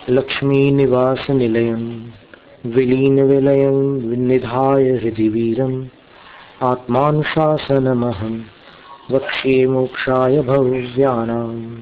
लक्ष्मी निवास निलयं विलीन विलयं निधाय हृदि वीरम् आत्मानुशासनमहं वक्ष्ये मोक्षाय भव्यानाम्।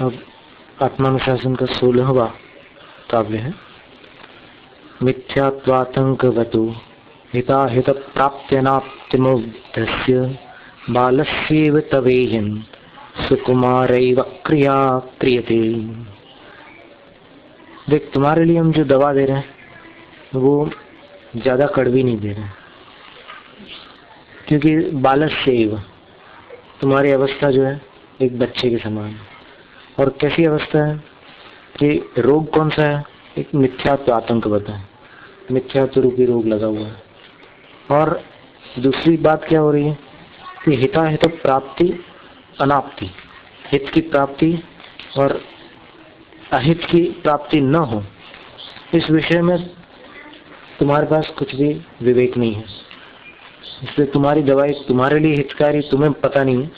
अब आत्मानुशासन का 16वां काव्य है। मिथ्यात्वातंकवतो हिताहित प्राप्त्यनाप्तिमुग्धस्य बालस्येव तवेयं सुकुमारैव क्रिया क्रियते। देख, तुम्हारे लिए हम जो दवा दे रहे हैं वो ज्यादा कड़वी नहीं दे रहे हैं, क्योंकि बालस्येव तुम्हारी अवस्था जो है एक बच्चे के समान है। और कैसी अवस्था है कि रोग कौन सा है? एक मिथ्यात्व आतंकवत है, मिथ्यात्व रूपी रोग लगा हुआ है। और दूसरी बात क्या हो रही है कि हिताहित प्राप्ति अनाप्ति, हित की प्राप्ति और अहित की प्राप्ति न हो, इस विषय में तुम्हारे पास कुछ भी विवेक नहीं है। इसलिए तुम्हारी दवाई तुम्हारे लिए हितकारी तुम्हें पता नहीं है,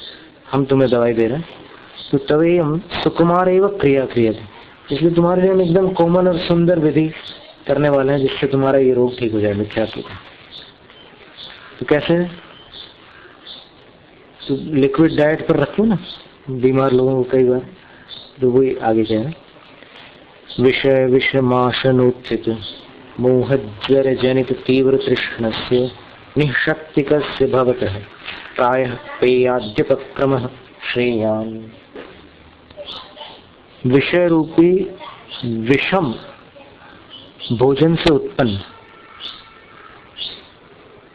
हम तुम्हें दवाई दे रहे हैं। तो तभी हम सुकुमार एवं क्रिया क्रिया थे, इसलिए तुम्हारे लिए हम एकदम कोमल और सुंदर विधि करने वाले हैं जिससे तुम्हारा ये रोग ठीक हो जाए मिथ्यात्व का। तो कैसे? तो लिक्विड डाइट पर रखो ना बीमार लोगों को कई बार, तो वही आगे क्या है, विषय विषमाशनोत्थित मोहज्वर जनित तीव्र तृष्णस्य निःशक्तिकस्य भवतः प्रायः पेयाद्यपक्रमः श्रेयान्। विषय रूपी विषम भोजन से उत्पन्न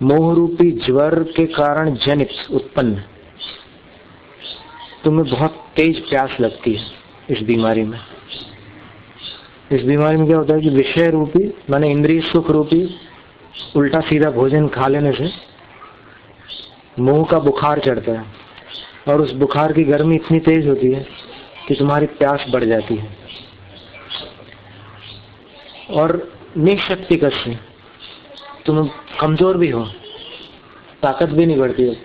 मोह रूपी ज्वर के कारण जनित उत्पन्न तुम्हें बहुत तेज प्यास लगती है इस बीमारी में। इस बीमारी में क्या होता है कि विषय रूपी माने इंद्रिय सुख रूपी उल्टा सीधा भोजन खा लेने से मोह का बुखार चढ़ता है, और उस बुखार की गर्मी इतनी तेज होती है कि तुम्हारी प्यास बढ़ जाती है। और निःशक्ति कस्य, तुम कमजोर भी हो, ताकत भी नहीं बढ़ती है।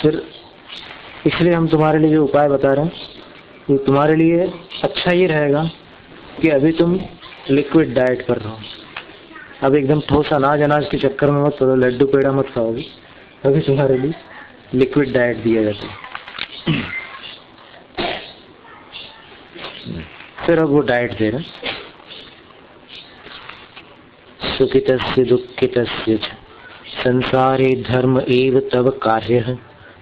फिर इसलिए हम तुम्हारे लिए जो उपाय बता रहे हैं, तो तुम्हारे लिए अच्छा ये रहेगा कि अभी तुम लिक्विड डाइट कर रहो। अब एकदम ठोस अनाज के चक्कर में मत पड़ो, लड्डू पेड़ा मत खाओगे, अभी तुम्हारे लिए लिक्विड डाइट दिया जाता है। फिर अब वो डाइट दे रहे, सुखितस्य दुःखितस्य च संसारे धर्म एव तव कार्यः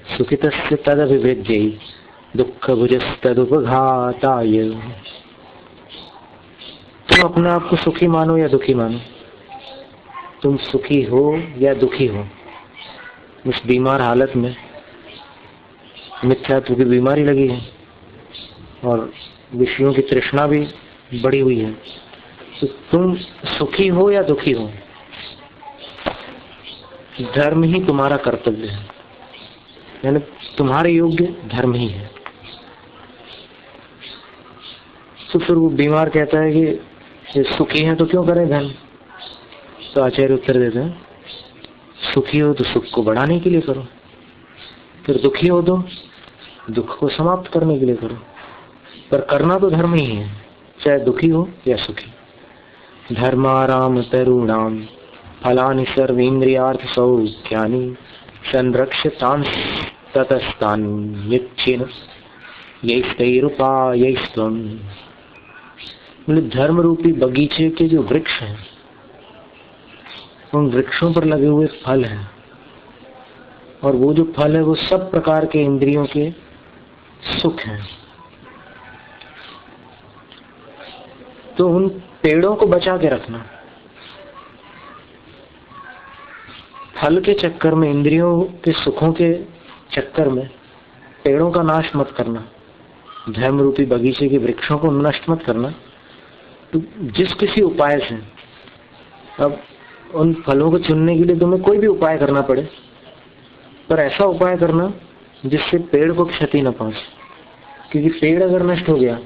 सुखितस्य तदभिवेद्यै दुःखभुजस्तदुपघाताय। तुम अपने आप को सुखी मानो या दुखी मानो, तुम सुखी हो या दुखी हो, उस बीमार हालत में मिथ्यात्व की बीमारी लगी है और विषयों की तृष्णा भी बढ़ी हुई है, तो तुम सुखी हो या दुखी हो, धर्म ही तुम्हारा कर्तव्य है, यानी तुम्हारे योग्य धर्म ही है। तो फिर वो बीमार कहता है कि सुखी है तो क्यों करें धर्म? तो आचार्य उत्तर देते हैं, सुखी हो तो सुख को बढ़ाने के लिए करो, फिर दुखी हो तो दुख को समाप्त करने के लिए करो, पर करना तो धर्म ही है, चाहे दुखी हो या सुखी। धर्माराम तरुणाम फलानि सर्वेन्द्रियार्थ सौख्यानि संरक्षतां ततस्तान् नित्येन यैस्तैरुपायैस्त्वम्। मतलब धर्म रूपी बगीचे के जो वृक्ष हैं, उन वृक्षों पर लगे हुए फल हैं, और वो जो फल है वो सब प्रकार के इंद्रियों के सुख हैं। तो उन पेड़ों को बचा के रखना, फल के चक्कर में, इंद्रियों के सुखों के चक्कर में पेड़ों का नाश मत करना, धर्म रूपी बगीचे के वृक्षों को नष्ट मत करना। तो जिस किसी उपाय से, अब उन फलों को चुनने के लिए तुम्हें कोई भी उपाय करना पड़े, पर ऐसा उपाय करना जिससे पेड़ को क्षति न पहुंचे, क्योंकि पेड़ अगर नष्ट हो गया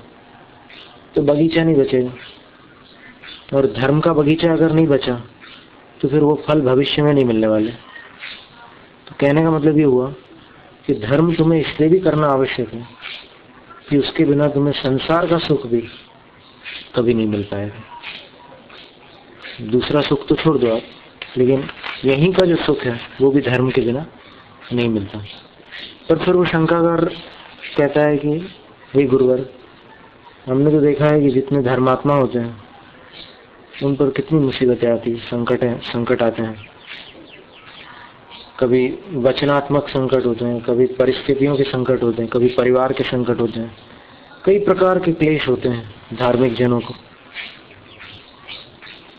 तो बगीचा नहीं बचेगा, और धर्म का बगीचा अगर नहीं बचा तो फिर वो फल भविष्य में नहीं मिलने वाले। तो कहने का मतलब ये हुआ कि धर्म तुम्हें इसलिए भी करना आवश्यक है कि उसके बिना तुम्हें संसार का सुख भी कभी नहीं मिल पाएगा। दूसरा सुख तो छोड़ दो आप, लेकिन यहीं का जो सुख है वो भी धर्म के बिना नहीं मिलता। पर फिर वो शंकाकार कहता है कि हे गुरुवर, हमने तो देखा है कि जितने धर्मात्मा होते हैं उन पर कितनी मुसीबतें आती, संकट आते हैं। कभी वचनात्मक संकट होते हैं, कभी परिस्थितियों के संकट होते हैं, कभी परिवार के संकट होते हैं, कई प्रकार के क्लेश होते हैं धार्मिक जनों को।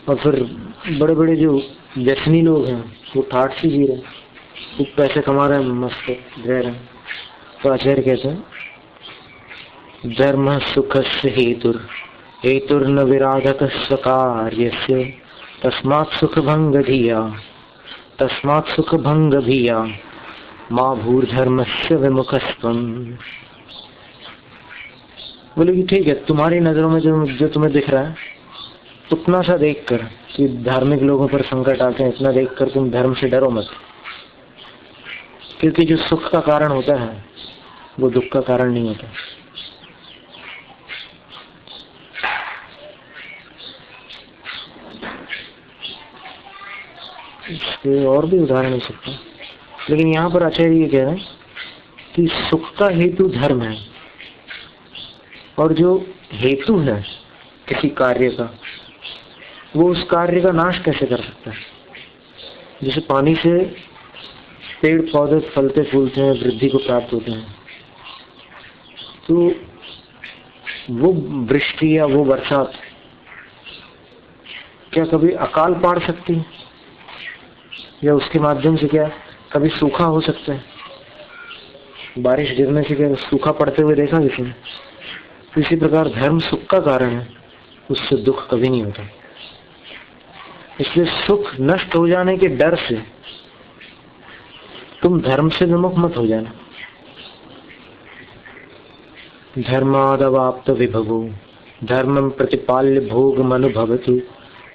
और फिर बड़े बड़े जो व्यसनी लोग हैं वो ठाठ से जी रहे हैं, वो पैसे कमा रहे हैं, मस्त रह रहे हैं। तो आचार्य कहते हैं, धर्म सुखस्य हेतुर्न विराधक स्वकार्यस्य तस्मात् सुख भंग धिया मां भूर्धर्मस्य विमुखस्त्वम्। बोले कि ठीक है, तुम्हारी नजरों में जो तुम्हें दिख रहा है उतना सा देख कर कि धार्मिक लोगों पर संकट आते हैं, इतना देख कर तुम धर्म से डरो मत, क्योंकि जो सुख का कारण होता है वो दुख का कारण नहीं होता। इसके और भी उदाहरण हो सकते हैं, लेकिन यहाँ पर आचार्य ये कह रहे हैं कि सुख का हेतु धर्म है, और जो हेतु है किसी कार्य का वो उस कार्य का नाश कैसे कर सकता है। जैसे पानी से पेड़ पौधे फलते फूलते हैं, वृद्धि को प्राप्त होते हैं, तो वो वृष्टि या वो बरसात क्या कभी अकाल पाड़ सकती है, या उसके माध्यम से क्या कभी सूखा हो सकता है। बारिश गिरने से क्या सूखा पड़ते हुए देखा किसी ने। तो इसी प्रकार धर्म सुख का कारण है, उससे दुख कभी नहीं होता। इसलिए सुख नष्ट हो जाने के डर से तुम धर्म से विमुख मत हो जाना। धर्मादवाप्त विभवो धर्मं प्रतिपाल्य भोगमनुभवतु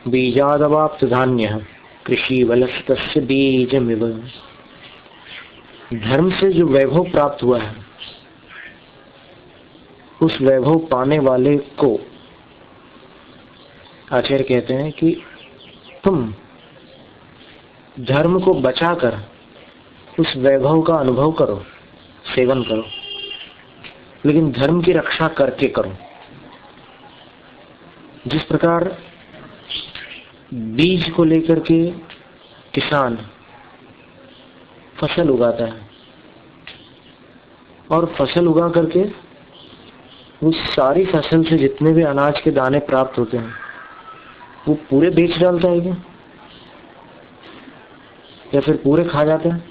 बीजादवाप्त धान्यः कृषि वलस्तस्य बीजमिव। धर्म से जो वैभव प्राप्त हुआ है उस वैभव पाने वाले को आचार्य कहते हैं कि तुम धर्म को बचाकर उस वैभव का अनुभव करो, सेवन करो, लेकिन धर्म की रक्षा करके करो। जिस प्रकार बीज को लेकर के किसान फसल उगाता है और फसल उगा करके उस सारी फसल से जितने भी अनाज के दाने प्राप्त होते हैं वो पूरे बेच डालता है क्या, या फिर पूरे खा जाता है?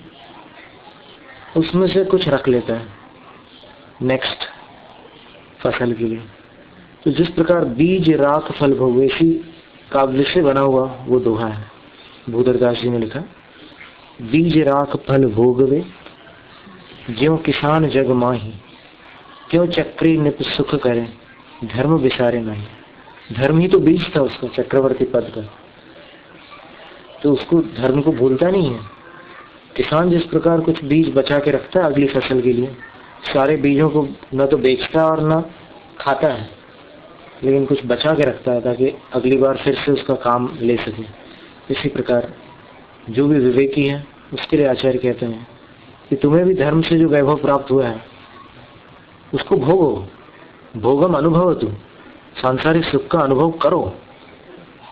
उसमें से कुछ रख लेता है नेक्स्ट फसल के लिए। तो जिस प्रकार बीज राख फल भोग, इसी काव्य से बना हुआ वो दोहा है, भूदरदास जी ने लिखा, बीज राख फल भोगवे ज्यों किसान जग माही क्यों चक्री निप सुख करे धर्म विसारे नहीं। धर्म ही तो बीज था उसका, चक्रवर्ती पद का, तो उसको धर्म को भूलता नहीं है। किसान जिस प्रकार कुछ बीज बचा के रखता है अगली फसल के लिए, सारे बीजों को न तो बेचता है और न खाता है, लेकिन कुछ बचा के रखता है ताकि अगली बार फिर से उसका काम ले सके। इसी प्रकार जो भी विवेकी है उसके लिए आचार्य कहते हैं कि तुम्हें भी धर्म से जो वैभव प्राप्त हुआ है उसको भोगो, भोगम अनुभव, तू सांसारिक सुख का अनुभव करो,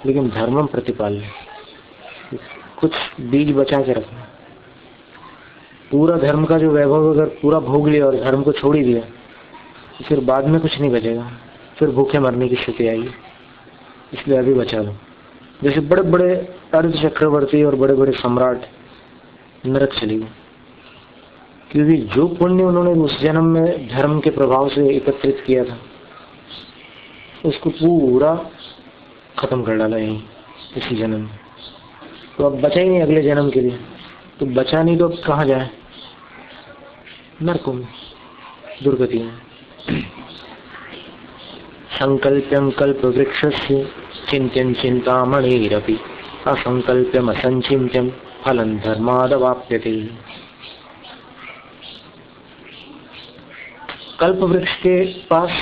लेकिन धर्मम प्रतिपाल्य, कुछ बीज बचा के रखना। पूरा धर्म का जो वैभव अगर पूरा भोग लिया और धर्म को छोड़ ही दिया तो फिर बाद में कुछ नहीं बचेगा, फिर भूखे मरने की स्थिति आएगी। इसलिए अभी बचा लो। जैसे बड़े बड़े अर्ध चक्रवर्ती और बड़े बड़े सम्राट नरक चले गए, क्योंकि जो पुण्य उन्होंने उस जन्म में धर्म के प्रभाव से एकत्रित किया था उसको पूरा खत्म कर डाला यहीं इसी जन्म में। तो अब बचा ही नहीं अगले जन्म के लिए, तो बचा नहीं तो अब कहाँ जाए? नरकों में, दुर्गति में। संकल्प्यं कल्प वृक्षस्य चिंत्यं चिंतामणिरपि असंकल्प्यम असंचिन्त्यम फलं धर्मादवाप्यते। कल्प वृक्ष के पास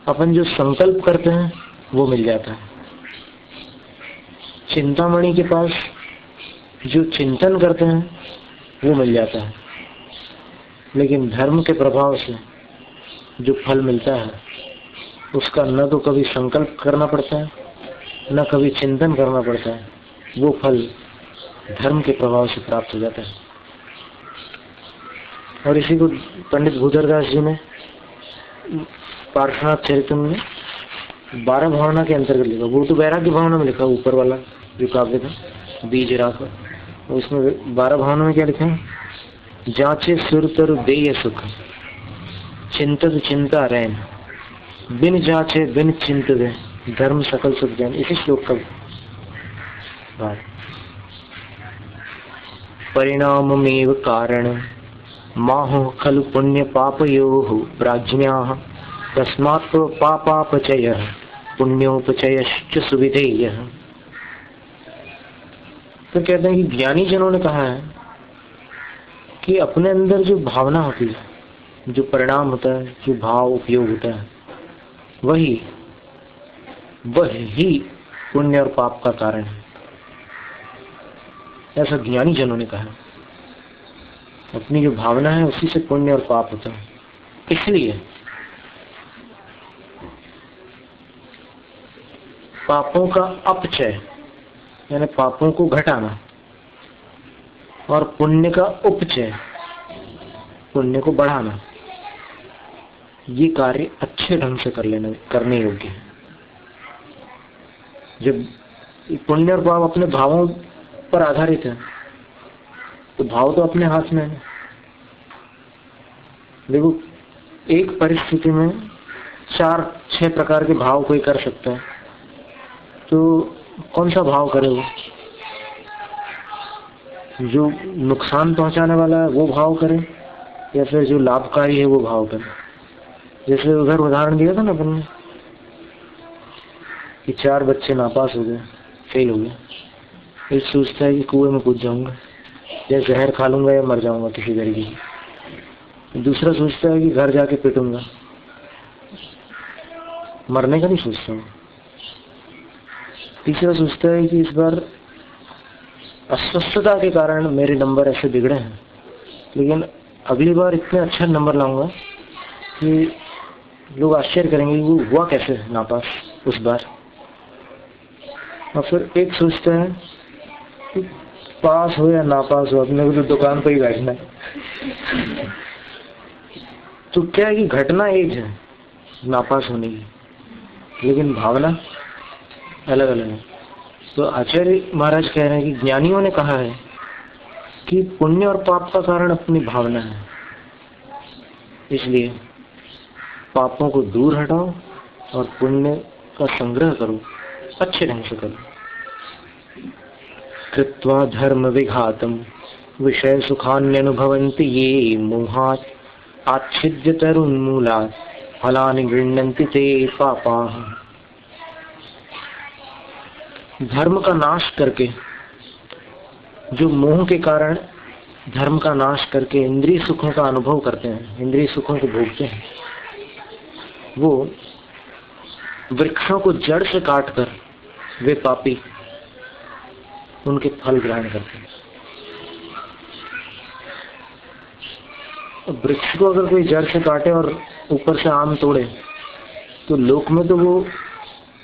अपन जो संकल्प करते हैं वो मिल जाता है, चिंतामणि के पास जो चिंतन करते हैं वो मिल जाता है, लेकिन धर्म के प्रभाव से जो फल मिलता है उसका न तो कभी संकल्प करना पड़ता है न कभी चिंतन करना पड़ता है, वो फल धर्म के प्रभाव से प्राप्त हो जाता है। और इसी को पंडित भूधरदास जी ने पार्श्वनाथ चरित्र में 12 भावना के अंतर्गत लिखा। वो तो वैराग्य भावना में लिखा, ऊपर वाला जो काव्य था बीज राख, उसमें 12 भावना में क्या लिखा है? जांचे सुर तरु देय सुख चिंतत चिंता रैन बिन जांचे बिन चिंतते धर्म सकल सुख जैन। इसी श्लोक का भाव। परिणाममेव कारण माहो खलु पुण्य पापयोः प्राज्ञाः तस्मात् पापापचयः पुण्योपचयश्च सुविधेयः। तो कहते हैं कि ज्ञानी जनों ने कहा है कि अपने अंदर जो भावना होती है, जो परिणाम होता है, जो भाव उपयोग होता है, वही पुण्य और पाप का कारण है। ऐसा ज्ञानी जनों ने कहा। अपनी जो भावना है उसी से पुण्य और पाप होता है। इसलिए पापों का अपचय यानी पापों को घटाना और पुण्य का उपचय पुण्य को बढ़ाना, ये कार्य अच्छे ढंग से करने योग्य है। जब पुण्य और पाप अपने भावों पर आधारित है तो भाव तो अपने हाथ में है। देखो, एक परिस्थिति में 4-6 प्रकार के भाव कोई कर सकता है, तो कौन सा भाव करे? वो जो नुकसान पहुंचाने वाला है वो भाव करे या फिर जो लाभकारी है वो भाव करे? जैसे उधर उदाहरण दिया था ना अपन ने कि 4 बच्चे नापास हो गए, फेल हो गए। एक सोचता है कि कुएं में कूद जाऊंगा या जहर खा लूंगा या मर जाऊंगा किसी तरीके से। दूसरा सोचता है कि घर जाके पिटूंगा, मरने का नहीं सोचता हूँ। तीसरा सोचता है कि इस बार अस्वस्थता के कारण मेरे नंबर ऐसे बिगड़े हैं, लेकिन अगली बार इतने अच्छा नंबर लाऊंगा कि लोग आश्चर्य करेंगे वो हुआ कैसे नापास उस बार। और फिर एक सोचता है कि पास हो या नापास हो अपने को तो दुकान पर ही बैठना है। तो क्या है कि घटना एक है नापास होने की, लेकिन भावना अलग अलग है। तो आचार्य महाराज कह रहे हैं कि ज्ञानियों ने कहा है कि पुण्य और पाप का कारण अपनी भावना है, इसलिए पापों को दूर हटाओ और पुण्य का संग्रह करो, अच्छे ढंग से करो। कृत्वा धर्म विघातम विषय सुखान्यनुभवन्ति ये मोहात् आच्छिद्य तरुन्मूलात् फलानि गृह्णन्ति ते पापाः। धर्म का नाश करके, जो मोह के कारण धर्म का नाश करके इंद्रिय सुखों का अनुभव करते हैं, इंद्रिय सुखों को भोगते हैं, वो वृक्षों को जड़ से काटकर वे पापी उनके फल ग्रहण करते हैं। वृक्ष को अगर कोई जड़ से काटे और ऊपर से आम तोड़े तो लोक में तो वो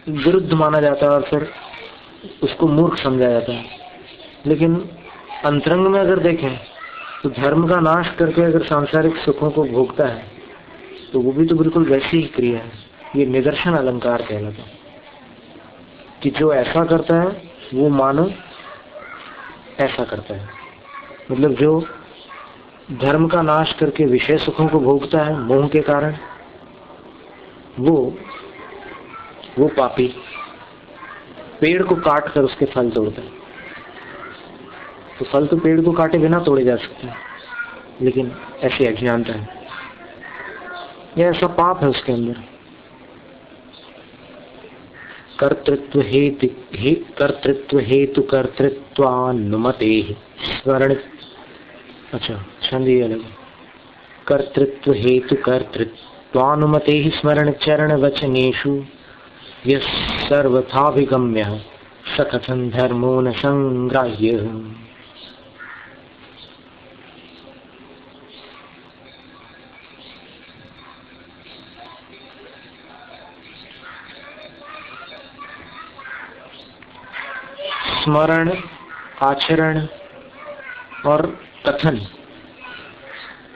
विरुद्ध माना जाता है और फिर उसको मूर्ख समझा जाता है, लेकिन अंतरंग में अगर देखें तो धर्म का नाश करके अगर सांसारिक सुखों को भोगता है तो वो भी तो बिल्कुल वैसी ही क्रिया है। ये निदर्शन अलंकार कहलाता है। कि जो ऐसा करता है वो मानो ऐसा करता है। मतलब जो धर्म का नाश करके विषय सुखों को भोगता है मोह के कारण, वो पापी पेड़ को काट कर उसके फल तोड़ता है। तो फल तो पेड़ को काटे बिना तोड़े जा सकते हैं, लेकिन ऐसी अज्ञानता है, यह ऐसा पाप है उसके अंदर। कर्तृत्व हेतु कर्तृत्वानुमते स्मरण, अच्छा छंदी अलग। कर्तृत्व हेतु कर्तृत्वानुमते स्मरण चरण वचनेषु यः सर्वथाभिगम्यः स कथं धर्मो न संग्राह्यः। स्मरण, आचरण और कथन,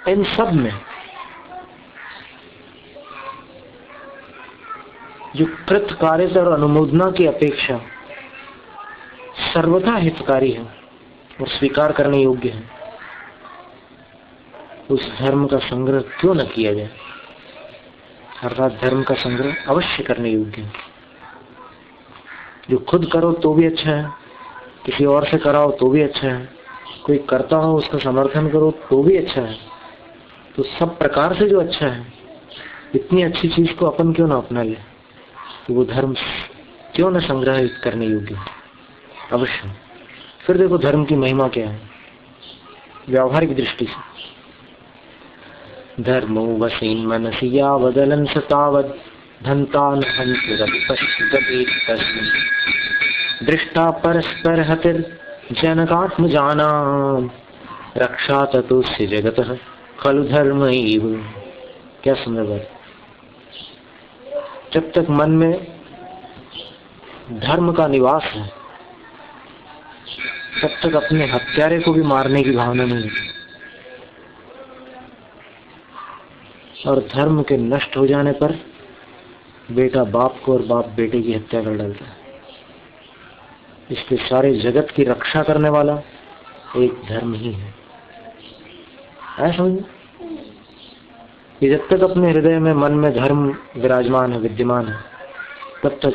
इन सब में जो कृत कार्यता और अनुमोदना की अपेक्षा सर्वथा हितकारी है और स्वीकार करने योग्य है, उस धर्म का संग्रह क्यों न किया जाए। अर्थात धर्म का संग्रह अवश्य करने योग्य है। जो खुद करो तो भी अच्छा है, किसी और से कराओ तो भी अच्छा है, कोई करता हो उसका समर्थन करो तो भी अच्छा है। तो सब प्रकार से जो अच्छा है, इतनी अच्छी चीज को अपन क्यों ना अपना ले, तो वो धर्म क्यों न संग्रहित करने योग्य है अवश्य। फिर देखो धर्म की महिमा क्या है व्यावहारिक दृष्टि से। धर्मो वसीन मनसि यावदलं सतावद धन्तान दृष्टा परस्पर हतिर जनकात्मजानां रक्षा ततोस्य जगतः खलु धर्म एव। क्या सुंदर बात। जब तक मन में धर्म का निवास है तब तक अपने हत्यारे को भी मारने की भावना नहीं होती, और धर्म के नष्ट हो जाने पर बेटा बाप को और बाप बेटे की हत्या कर डालता है। इसलिए सारे जगत की रक्षा करने वाला एक धर्म ही है। ऐसा समझिए कि जब तक अपने हृदय में मन में धर्म विराजमान है, विद्यमान है, तब तक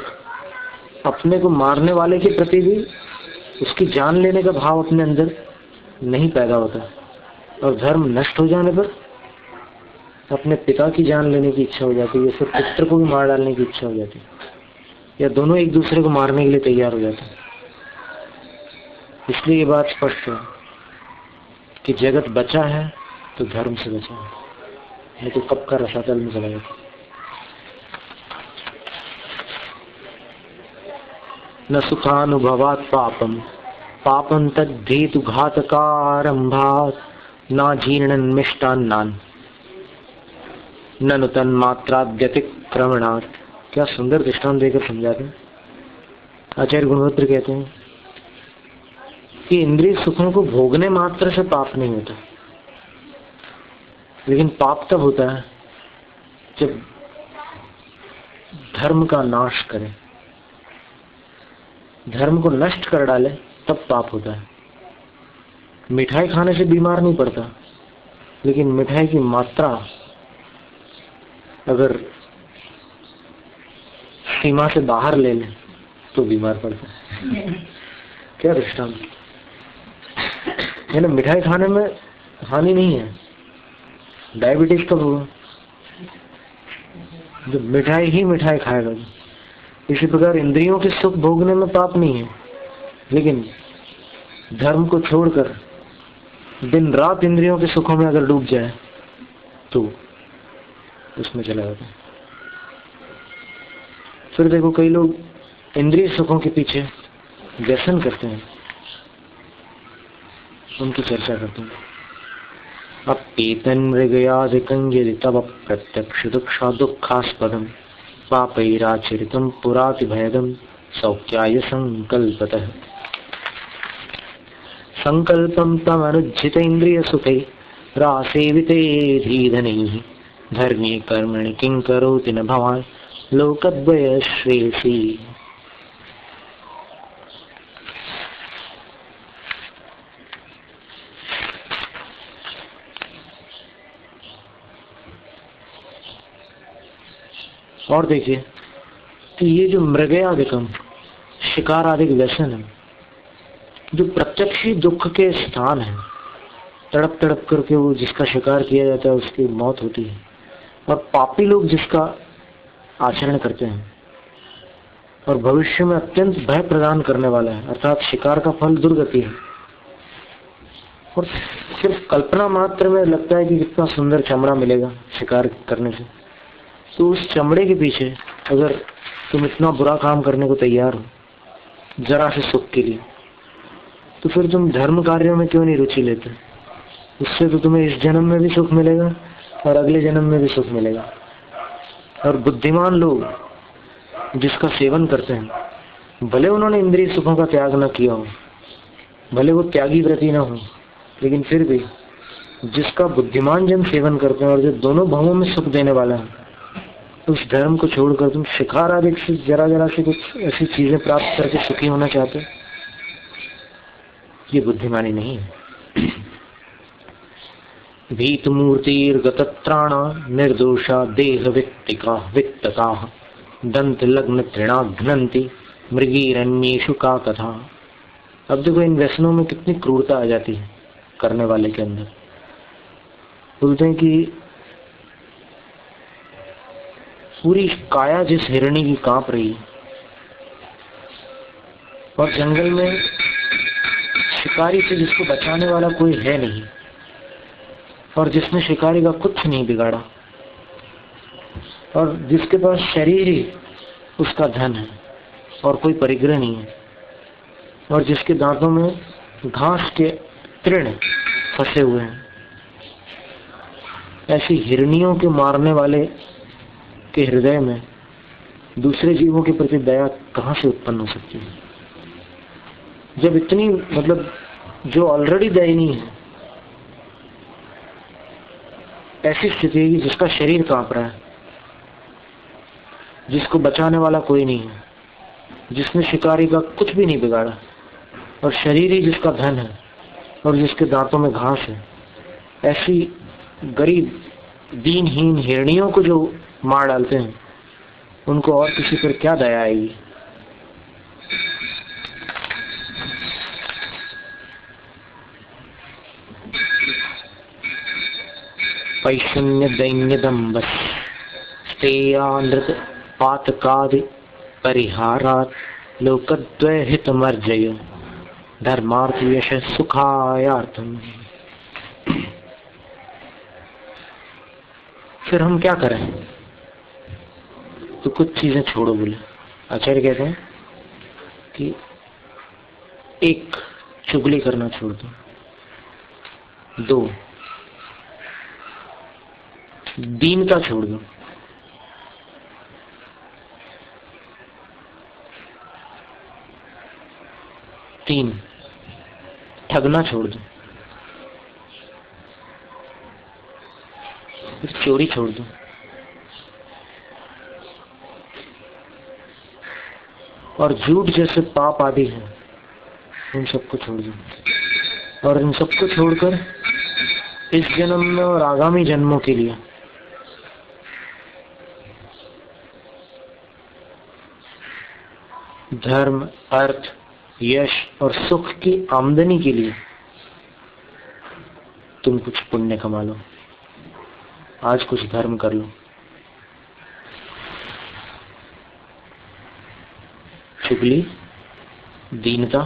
अपने को मारने वाले के प्रति भी उसकी जान लेने का भाव अपने अंदर नहीं पैदा होता, और धर्म नष्ट हो जाने पर अपने पिता की जान लेने की इच्छा हो जाती है, या फिर पुत्र को भी मार डालने की इच्छा हो जाती है, या दोनों एक दूसरे को मारने के लिए तैयार हो जाते हैं। इसलिए ये बात स्पष्ट है कि जगत बचा है तो धर्म से बचा है, नहीं तो कब का रसातल में चला जाता। न सुखानुभवात् पापम पापम तद्धेतु घातकारंभात् न जीर्णन मिष्टान्नान् ननु तन्मात्राद्यतिक्रमणात्। क्या सुंदर दृष्टांत देकर समझाते हैं। आचार्य गुणवत्तर कहते हैं कि इंद्रिय सुखों को भोगने मात्र से पाप नहीं होता, लेकिन पाप तब होता है जब धर्म का नाश करे, धर्म को नष्ट कर डाले, तब पाप होता है। मिठाई खाने से बीमार नहीं पड़ता, लेकिन मिठाई की मात्रा अगर सीमा से बाहर ले ले तो बीमार पड़ता है। क्या दृष्टांत है ना। मिठाई खाने में हानि नहीं है, डायबिटीज कब होगा जब मिठाई ही मिठाई खाएगा। इसी प्रकार इंद्रियों के सुख भोगने में पाप नहीं है, लेकिन धर्म को छोड़कर दिन रात इंद्रियों के सुखों में अगर डूब जाए तो उसमें चला जाता है। फिर देखो कई लोग इंद्रिय सुखों के पीछे व्यसन करते हैं, उनकी चर्चा करते हैं। अब एतन मृगयादिकं यदि तव प्रत्यक्ष दुक्षा दुखास्पदम पापैराचरितम पुराति भयदम सौख्याय संकल्पतः संकल्पम तमनुज्झित इंद्रिय सुखे रासेविते धीधनैः धर्मे कर्मणि किं करोति न भवान् लोकद्वय श्रेयसी। और देखिए कि ये जो मृगयादिकम, शिकार आदि व्यसन है, जो प्रत्यक्ष ही दुख के स्थान है, तड़प तड़प करके वो जिसका शिकार किया जाता है उसकी मौत होती है, और पापी लोग जिसका आचरण करते हैं और भविष्य में अत्यंत भय प्रदान करने वाला है, अर्थात शिकार का फल दुर्गति है। और सिर्फ कल्पना मात्र में लगता है कि कितना सुंदर चमड़ा मिलेगा शिकार करने से, तो उस चमड़े के पीछे अगर तुम इतना बुरा काम करने को तैयार हो जरा से सुख के लिए, तो फिर तुम धर्म कार्यों में क्यों नहीं रुचि लेते? उससे तो तुम्हें इस जन्म में भी सुख मिलेगा और अगले जन्म में भी सुख मिलेगा। और बुद्धिमान लोग जिसका सेवन करते हैं, भले उन्होंने इंद्रिय सुखों का त्याग न किया हो, भले वो त्यागी व्रती न हो, लेकिन फिर भी जिसका बुद्धिमान जन सेवन करते हैं और जो दोनों भावों में सुख देने वाला है, उस धर्म को छोड़कर तुम शिकार आदि से जरा जरा से कुछ ऐसी चीजें प्राप्त करके सुखी होना चाहते हो, ये बुद्धिमानी नहीं है। भीत मूर्तिर्गतत्राणा निर्दोषा देह वित्तिका वित्तका दंत लग्न तृणा घ्नन्ति मृगीरण्येषु का कथा। अब देखो इन व्यसनों में कितनी क्रूरता आ जाती है करने वाले के अंदर। बोलते हैं कि पूरी काया जिस हिरणी की कांप रही है, और जंगल में शिकारी से जिसको बचाने वाला कोई है नहीं, और जिसने शिकारी का कुछ नहीं बिगाड़ा, और जिसके पास शरीर ही उसका धन है और कोई परिग्रह नहीं है, और जिसके दांतों में घास के तृण फंसे हुए हैं, ऐसी हिरनियों के मारने वाले के हृदय में दूसरे जीवों के प्रति दया कहां से उत्पन्न हो सकती है? जब इतनी मतलब जो ऑलरेडी दयनीय है, ऐसी स्थिति है जिसका शरीर कांप रहा है, जिसको बचाने वाला कोई नहीं है, जिसने शिकारी का कुछ भी नहीं बिगाड़ा, और शरीर ही जिसका धन है और जिसके दांतों में घास है, ऐसी गरीब दीनहीन हिरनियों को जो मार डालते हैं, उनको और किसी पर क्या दया आएगी? पैशन्य दैन्य दंबस स्तेयानृत पातकादि परिहारात लोकद्वय हितमर्जय धर्मार्थ यश सुखायार्थम। फिर हम क्या करें? तो कुछ चीजें छोड़ो। बोले आचार्य कहते हैं कि एक, चुगली करना छोड़ दो। 2, दीनता छोड़ दो। 3, ठगना छोड़ दो। फिर चोरी छोड़ दो। और झूठ जैसे पाप आदि हैं, उन सबको छोड़ दो। और इन सबको छोड़कर इस जन्म में और आगामी जन्मों के लिए धर्म, अर्थ, यश और सुख की आमदनी के लिए तुम कुछ पुण्य कमा लो। आज कुछ धर्म कर लो। चुगली, दीनता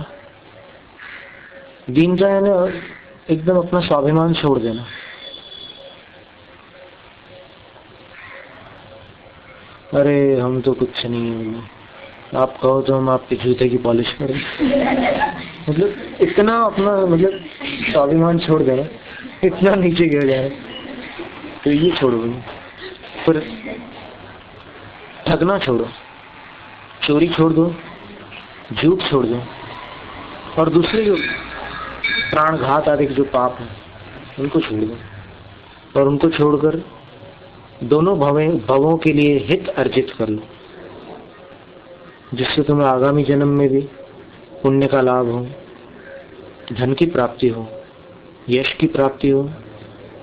है ना, एकदम अपना स्वाभिमान छोड़ देना। अरे हम तो कुछ नहीं है, आप कहो तो हम आपके जूते की पॉलिश करें। मतलब इतना अपना मतलब स्वाभिमान छोड़ देना, इतना नीचे गिर जाए, तो ये छोड़ो। फिर ठगना छोड़ो, चोरी छोड़ दो, झूठ छोड़ दो, और दूसरे जो प्राणघात आदि के जो पाप हैं उनको छोड़ दो। और उनको छोड़कर दोनों भवों के लिए हित अर्जित कर लो, जिससे तुम्हें आगामी जन्म में भी पुण्य का लाभ हो, धन की प्राप्ति हो, यश की प्राप्ति हो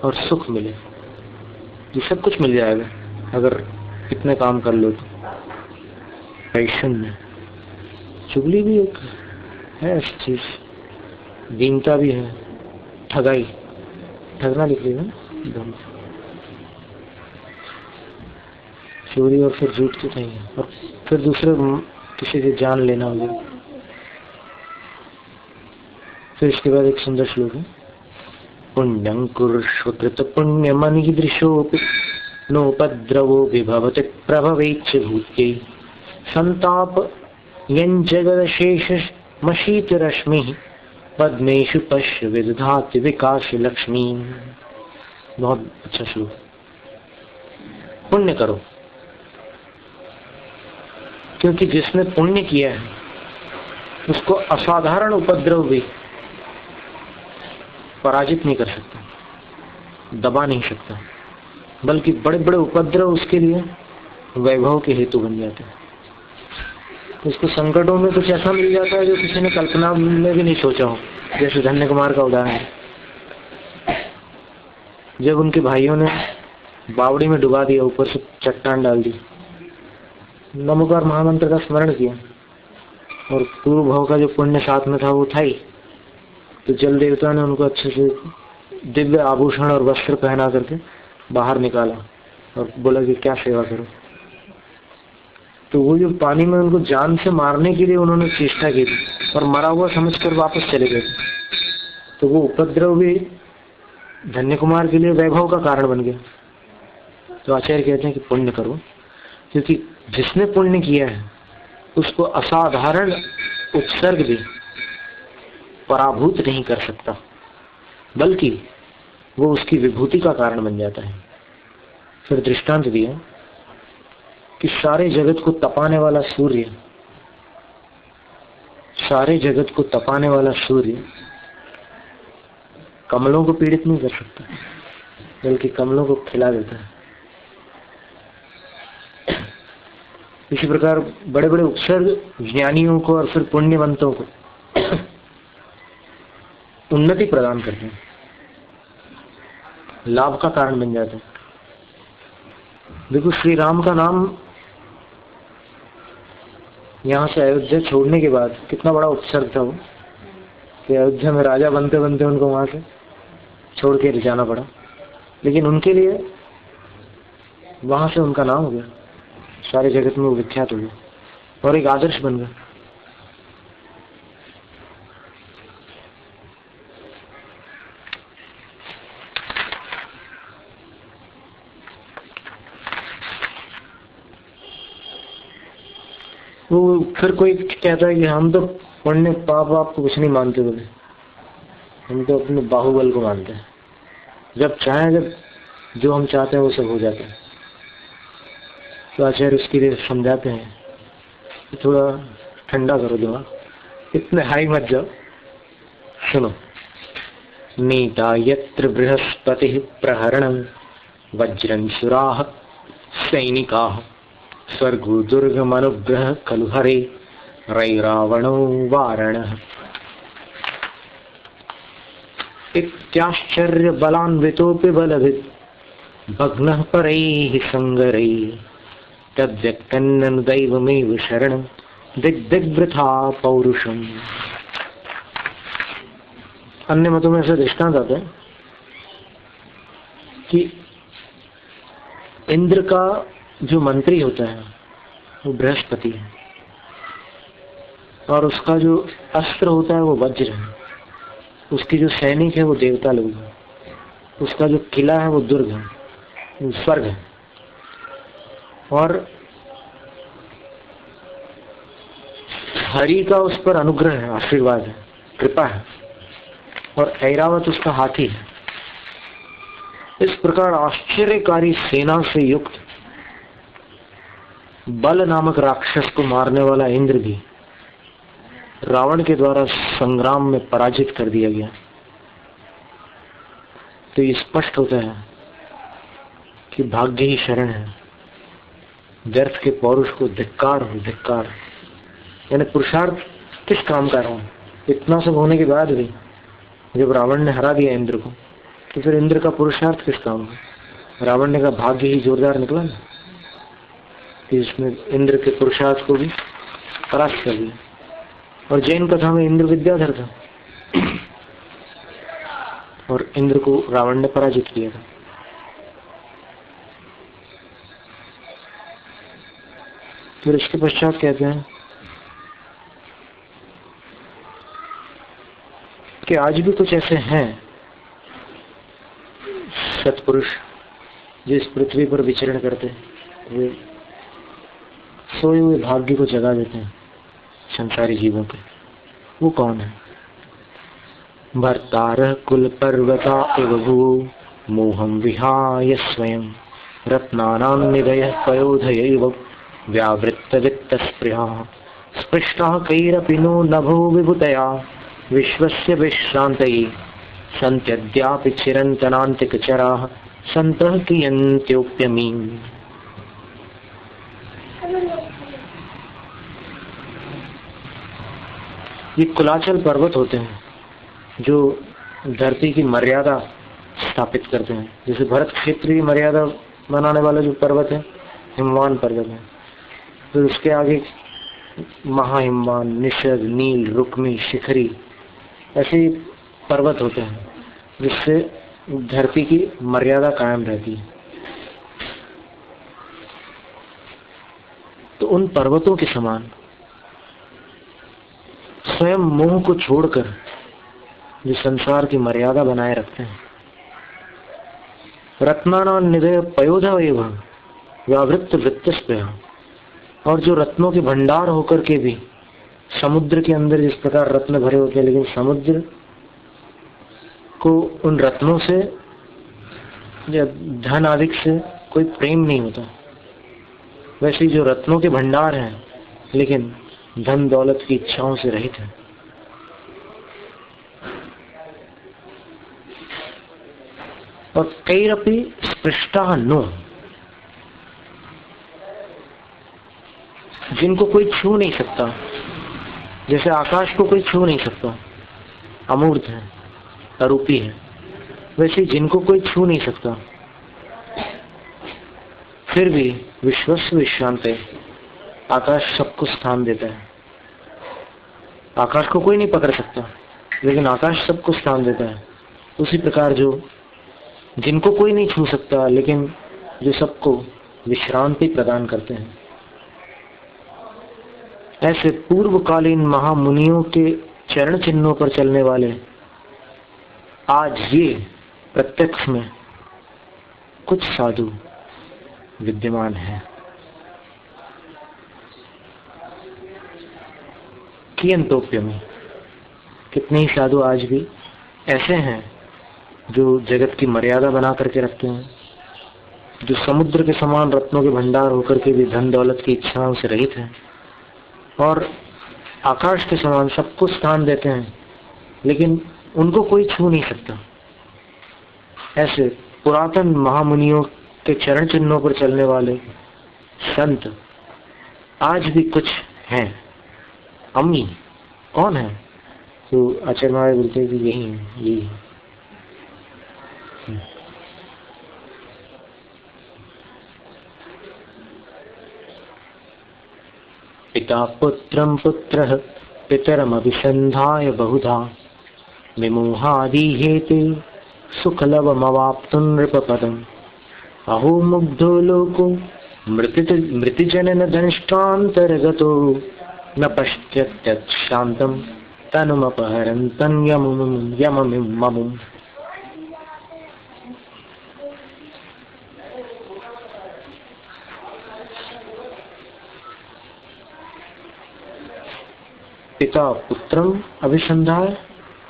और सुख मिले। ये सब कुछ मिल जाएगा अगर कितने काम कर लो तो पैशन्य। चुगली भी एक है ऐसी चीज, दीनता भी है, ठगाई, ठगना लिख लिया ना, चोरी और फिर झूठ तो नहीं है, और फिर दूसरे किसी की जान लेना हो गया। फिर इसके बाद एक सुंदर श्लोक है, पुण्यं कुरुष्व कृत पुण्यमनीदृशोऽपि नोपद्रवो विभवति प्रभवेच्च भूत्यै संताप यञ्जगदशेषमशीतरश्मिः पद्मेषु पश्य विदधाति विकास लक्ष्मी। बहुत अच्छा श्लोक। पुण्य करो, क्योंकि जिसने पुण्य किया है उसको असाधारण उपद्रव भी पराजित नहीं कर सकता, दबा नहीं सकता, बल्कि बड़े बड़े उपद्रव उसके लिए वैभव के हेतु बन जाते हैं। उसको संकटों में कुछ ऐसा मिल जाता है जो किसी ने कल्पना में भी नहीं सोचा हो। जैसे धन्य कुमार का उदाहरण, जब उनके भाइयों ने बावड़ी में डुबा दिया, ऊपर से चट्टान डाल दी, नमोकार महामंत्र का स्मरण किया और पूर्व भाव का जो पुण्य साथ में था वो था ही, तो जल देवता ने उनको अच्छे से दिव्य आभूषण और वस्त्र पहना करके बाहर निकाला और बोला कि क्या सेवा करो। तो वो जो पानी में उनको जान से मारने के लिए उन्होंने चेष्टा की थी और मरा हुआ समझकर वापस चले गए, तो वो उपद्रव भी धन्य कुमार के लिए वैभव का कारण बन गया। तो आचार्य कहते हैं कि पुण्य करो, क्योंकि जिसने पुण्य किया है उसको असाधारण उत्सर्ग भी पराभूत नहीं कर सकता, बल्कि वो उसकी विभूति का कारण बन जाता है। फिर दृष्टांत दिया कि सारे जगत को तपाने वाला सूर्य, सारे जगत को तपाने वाला सूर्य कमलों को पीड़ित नहीं कर सकता, बल्कि कमलों को खिला देता है। इसी प्रकार बड़े बड़े उपसर्ग ज्ञानियों को और फिर पुण्यवंतों को उन्नति प्रदान करते हैं, लाभ का कारण बन जाते हैं। देखो, श्री राम का नाम यहाँ से अयोध्या छोड़ने के बाद कितना बड़ा उपसर्ग था वो, कि अयोध्या में राजा बनते बनते उनको वहां से छोड़ के जाना पड़ा, लेकिन उनके लिए वहां से उनका नाम हो गया, सारे जगत में वो विख्यात हो गया और एक आदर्श बन गया। वो फिर कोई कहता है कि हम तो पुण्य पाप आपको कुछ नहीं मानते, बोले हम तो अपने बाहुबल को मानते हैं, जब चाहे जब जो हम चाहते हैं वो सब हो जाता है। तो आचार्य उसके लिए समझाते हैं कि थोड़ा ठंडा करो दिमाग, इतने हाई मत जाओ। सुनो, नीता यत्र बृहस्पति प्रहरणं वज्रं सुराः सैनिकाः स्वर्गो दुर्गमनुग्रह खलु हरे रैरावणो वारणः इत्याश्चर्य बलान्वितोऽपि बलभिद् भग्नः परैः संगरैः तद्यक्तन्न दैवमेव शरणं दिग्दिग्वृथा पौरुषम्। अन्य मतों में ऐसा दृष्टांत आता है कि इंद्र का जो मंत्री होता है वो बृहस्पति है, और उसका जो अस्त्र होता है वो वज्र है, उसकी जो सैनिक है वो देवता लोग हैं, उसका जो किला है वो दुर्ग है, वो स्वर्ग है, और हरि का उस पर अनुग्रह है, आशीर्वाद है, कृपा है, और ऐरावत उसका हाथी है। इस प्रकार आश्चर्यकारी सेना से युक्त बल नामक राक्षस को मारने वाला इंद्र भी रावण के द्वारा संग्राम में पराजित कर दिया गया। तो ये स्पष्ट होता है कि भाग्य ही शरण है, व्यर्थ के पौरुष को धिक्कार हो, धिक्कार। यानी पुरुषार्थ किस काम का रहा, इतना सब होने के बाद भी जब रावण ने हरा दिया इंद्र को, तो फिर इंद्र का पुरुषार्थ किस काम का? रावण ने कहा भाग्य ही जोरदार निकला ना, कि उसने इंद्र के पुरुषार्थ को भी परास्त कर दिया। और जैन कथा में इंद्र विद्याधर था और इंद्र को रावण ने पराजित किया था। फिर इसके पश्चात कहते हैं कि आज भी कुछ ऐसे हैं सत्पुरुष जो इस पृथ्वी पर विचरण करते हैं, वे सोए हुए भाग्य को जगा देते हैं संसारी जीवों के। वो कौन है? भर्तारः कुल पर्वता इव भू मोहं विहाय स्वयं रत्नानां निधयः पयोधयैव व्यावृत्त वित्तस्पृहाः स्पृष्टाः कैरपि नो नभो विभूतया विश्वस्य विश्रान्तये सन्त्यद्यापि चिरन्तनान्तिकचराः सन्तः कियन्त्योप्यमीम्। ये कुलाचल पर्वत होते हैं जो धरती की मर्यादा स्थापित करते हैं। जैसे भरत क्षेत्र की मर्यादा बनाने वाला जो पर्वत है हिमवान पर्वत है, तो उसके आगे महाहिमवान, निषद, नील, रुक्मी, शिखरी ऐसे पर्वत होते हैं जिससे धरती की मर्यादा कायम रहती है। तो उन पर्वतों के समान स्वयं मोह को छोड़कर जो संसार की मर्यादा बनाए रखते हैं, रत्नानां निधय पयोधयैव एवं व्यावृत्त वित्तस्पृहा, और जो रत्नों के भंडार होकर के भी समुद्र के अंदर जिस प्रकार रत्न भरे होते हैं, लेकिन समुद्र को उन रत्नों से या धन आदि से कोई प्रेम नहीं होता, वैसे जो रत्नों के भंडार हैं लेकिन धन दौलत की इच्छाओं से रहित है। और कैरपि स्पृष्टाः नो, जिनको कोई छू नहीं सकता, जैसे आकाश को कोई छू नहीं सकता, अमूर्त है, अरूपी है, वैसे जिनको कोई छू नहीं सकता फिर भी विश्वस्य विश्रांते, आकाश सबको स्थान देता है। आकाश को कोई नहीं पकड़ सकता लेकिन आकाश सबको स्थान देता है। उसी प्रकार जो जिनको कोई नहीं छू सकता लेकिन जो सबको विश्रांति प्रदान करते हैं, ऐसे पूर्वकालीन महामुनियों के चरण चिन्हों पर चलने वाले आज ये प्रत्यक्ष में कुछ साधु विद्यमान है। कियंतोप्यमी, कितने ही साधु आज भी ऐसे हैं जो जगत की मर्यादा बना करके रखते हैं, जो समुद्र के समान रत्नों के भंडार होकर के भी धन दौलत की इच्छाओं से रहित हैं और आकाश के समान सबको स्थान देते हैं, लेकिन उनको कोई छू नहीं सकता। ऐसे पुरातन महामुनियों के चरण चिन्हों पर चलने वाले संत आज भी कुछ हैं। अम्मी कौन है? तो आचार्य महाराज बोलते हैं कि यही है, यही है। पिता पुत्रं पुत्रः पितरमभिसन्धाय बहुधा विमोहादिहेते सुखलवमवाप्तुं नृपपदम् अहो मुग्धो लोको मृतिजनन धनिष्ठान्तर्गतो न पश्यत्यत् शान्तं तनुमपहरन्तं यममिममुम्। पिता पुत्रम अभिसंधाय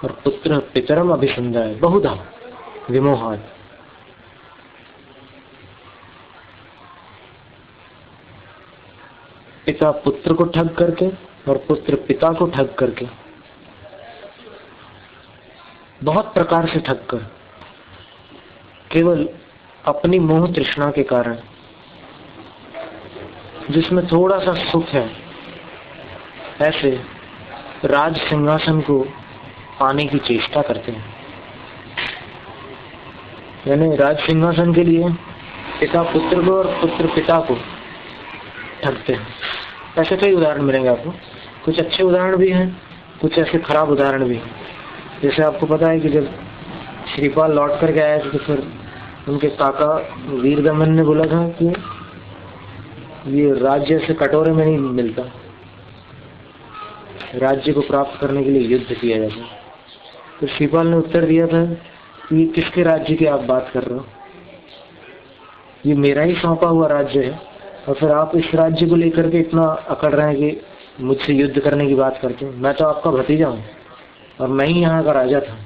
और पुत्र पितरम अभिसंधाय बहुधा विमोहात्। पिता पुत्र को ठग करके और पुत्र पिता को ठग करके, बहुत प्रकार से ठग कर, केवल अपनी मोह तृष्णा के कारण, जिसमें थोड़ा सा सुख है, ऐसे राज सिंहासन को पाने की चेष्टा करते हैं। यानी राज सिंहासन के लिए पिता पुत्र को और पुत्र पिता को ठगते हैं। ऐसे कई उदाहरण मिलेंगे आपको। कुछ अच्छे उदाहरण भी हैं, कुछ ऐसे खराब उदाहरण भी हैं। जैसे आपको पता है कि जब श्रीपाल लौट कर गया है तो फिर उनके काका वीरदमन ने बोला था कि ये राज्य से कटोरे में नहीं मिलता, राज्य को प्राप्त करने के लिए युद्ध किया जाता है। तो श्रीपाल ने उत्तर दिया था कि ये किसके राज्य की आप बात कर रहे हो, ये मेरा ही सौंपा हुआ राज्य है, और फिर आप इस राज्य को लेकर के इतना अकड़ रहे हैं कि मुझसे युद्ध करने की बात करते हो। मैं तो आपका भतीजा हूँ और मैं ही यहाँ का राजा था,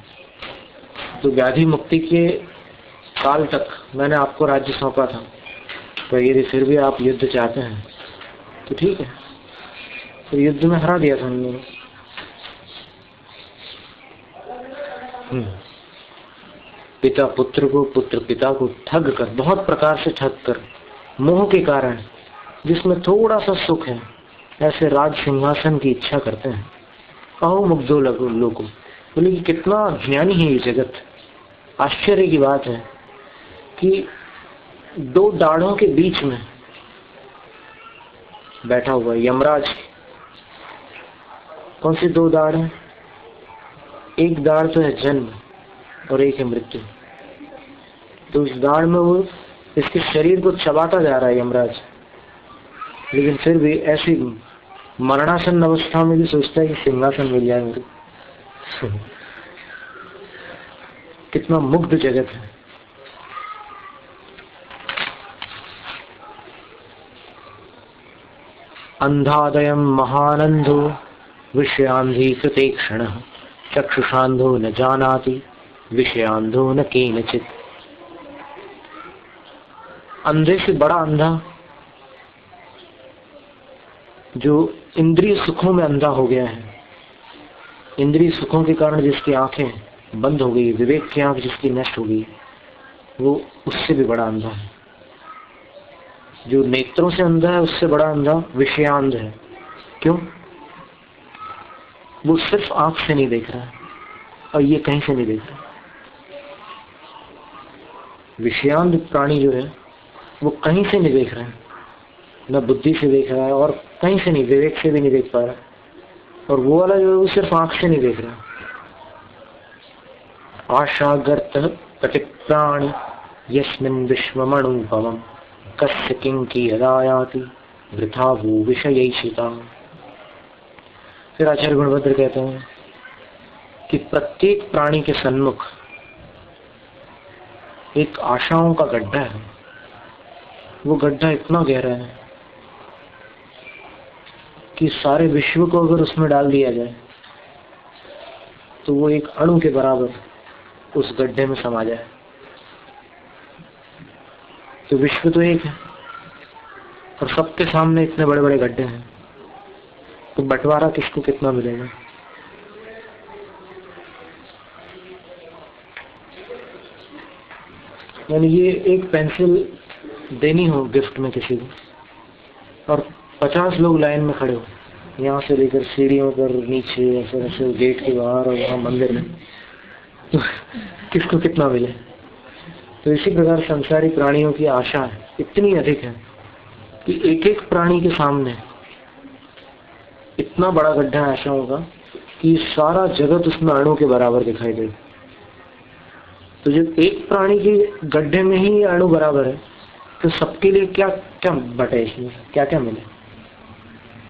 तो व्याधि मुक्ति के काल तक मैंने आपको राज्य सौंपा था, तो यदि फिर भी आप युद्ध चाहते हैं तो ठीक है। तो युद्ध में हरा दिया था हमने। पिता पुत्र को, पुत्र पिता को ठग कर, बहुत प्रकार से ठग कर, मोह के कारण जिसमें थोड़ा सा सुख है, ऐसे राज सिंहासन की इच्छा करते हैं। कहो मुग्धो लोगों, बोले कि कितना ज्ञानी है ये जगत। आश्चर्य की बात है कि दो दाढ़ों के बीच में बैठा हुआ यमराज। कौन सी दो दाढ़ है? एक दाढ़ तो है जन्म और एक है मृत्यु। तो इस दाढ़ में वो इसके शरीर को चबाता जा रहा है यमराज, लेकिन फिर भी ऐसी मरणासन अवस्था में भी सोचता है कि सिंहासन मिल जाए मेरे। कितना मुग्ध जगत है। अंधादयम महानंदो विषयांधी कृते क्षण चक्षुषांधो न जानाति विषयांधो न केनचित। अंधे से बड़ा अंधा, जो इंद्रिय सुखों में अंधा हो गया है, इंद्रिय सुखों के कारण जिसकी आंखें बंद हो गई, विवेक की आंख जिसकी नष्ट हो गई, वो उससे भी बड़ा अंधा है। जो नेत्रों से अंधा है उससे बड़ा अंधा विषयांध है। क्यों? वो सिर्फ आंख से नहीं देख रहा है और ये कहीं से नहीं देख रहा। विषयांध प्राणी जो है वो कहीं से नहीं देख रहा है, न बुद्धि से देख रहा है और कहीं से नहीं, विवेक से भी नहीं देख पा रहा। और वो वाला जो है वो सिर्फ आंख से नहीं देख रहा। आशागर्त प्रतिप्राणि यस्मिन् विश्वमणुपमं कस्य किंकियदायाति वृथा वो विषयैषिता। फिर आचार्य गुणभद्र कहते हैं कि प्रत्येक प्राणी के सन्मुख एक आशाओं का गड्ढा है। वो गड्ढा इतना गहरा है कि सारे विश्व को अगर उसमें डाल दिया जाए तो वो एक अणु के बराबर उस गड्ढे में समा जाए। तो विश्व तो एक है और सबके सामने इतने बड़े बड़े गड्ढे हैं, तो बंटवारा किसको कितना मिलेगा? यानी ये एक पेंसिल देनी हो गिफ्ट में किसी को और 50 लोग लाइन में खड़े हो, यहाँ से लेकर सीढ़ियों पर नीचे ऐसे गेट के बाहर और वहाँ मंदिर में, तो किसको कितना मिले? तो इसी प्रकार संसारी प्राणियों की आशा है इतनी अधिक है कि एक एक प्राणी के सामने इतना बड़ा गड्ढा ऐसा होगा कि सारा जगत उसमें अणु के बराबर दिखाई देगा। तो जब एक प्राणी के गड्ढे में ही अणु बराबर है तो सबके लिए क्या क्या बटे, इसमें क्या क्या मिले?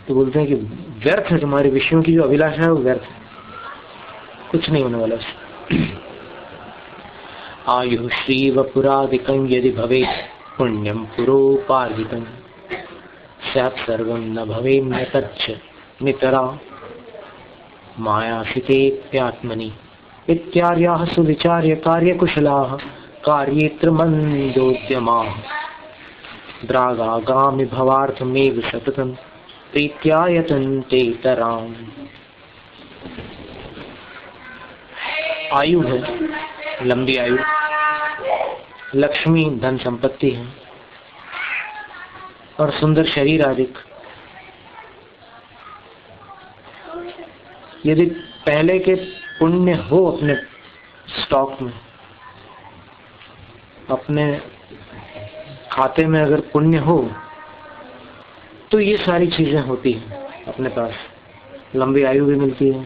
तो बोलते हैं कि व्यर्थ है, तुम्हारे विषयों की जो अभिलाषा है वो व्यर्थ है, कुछ नहीं होने वाला उससे। आयु श्रीव पुरादिकं यदि भवेत् पुण्यम पुरोपार्जितं स्यात् सर्वं न भवेन्न तच्च नितरा मायासितेऽप्यात्मनि इत्यार्याः सुविचार्य कार्यकुशलाः कार्येत्र मन्दोद्यमाः द्रागागामि भवार्थमेव सततं प्रीत्यायतन्ते तराम्। आयु है, लंबी आयु, लक्ष्मी धन संपत्ति है और सुंदर शरीर आदि। यदि पहले के पुण्य हो अपने स्टॉक में, अपने खाते में अगर पुण्य हो तो ये सारी चीजें होती हैं अपने पास। लंबी आयु भी मिलती है,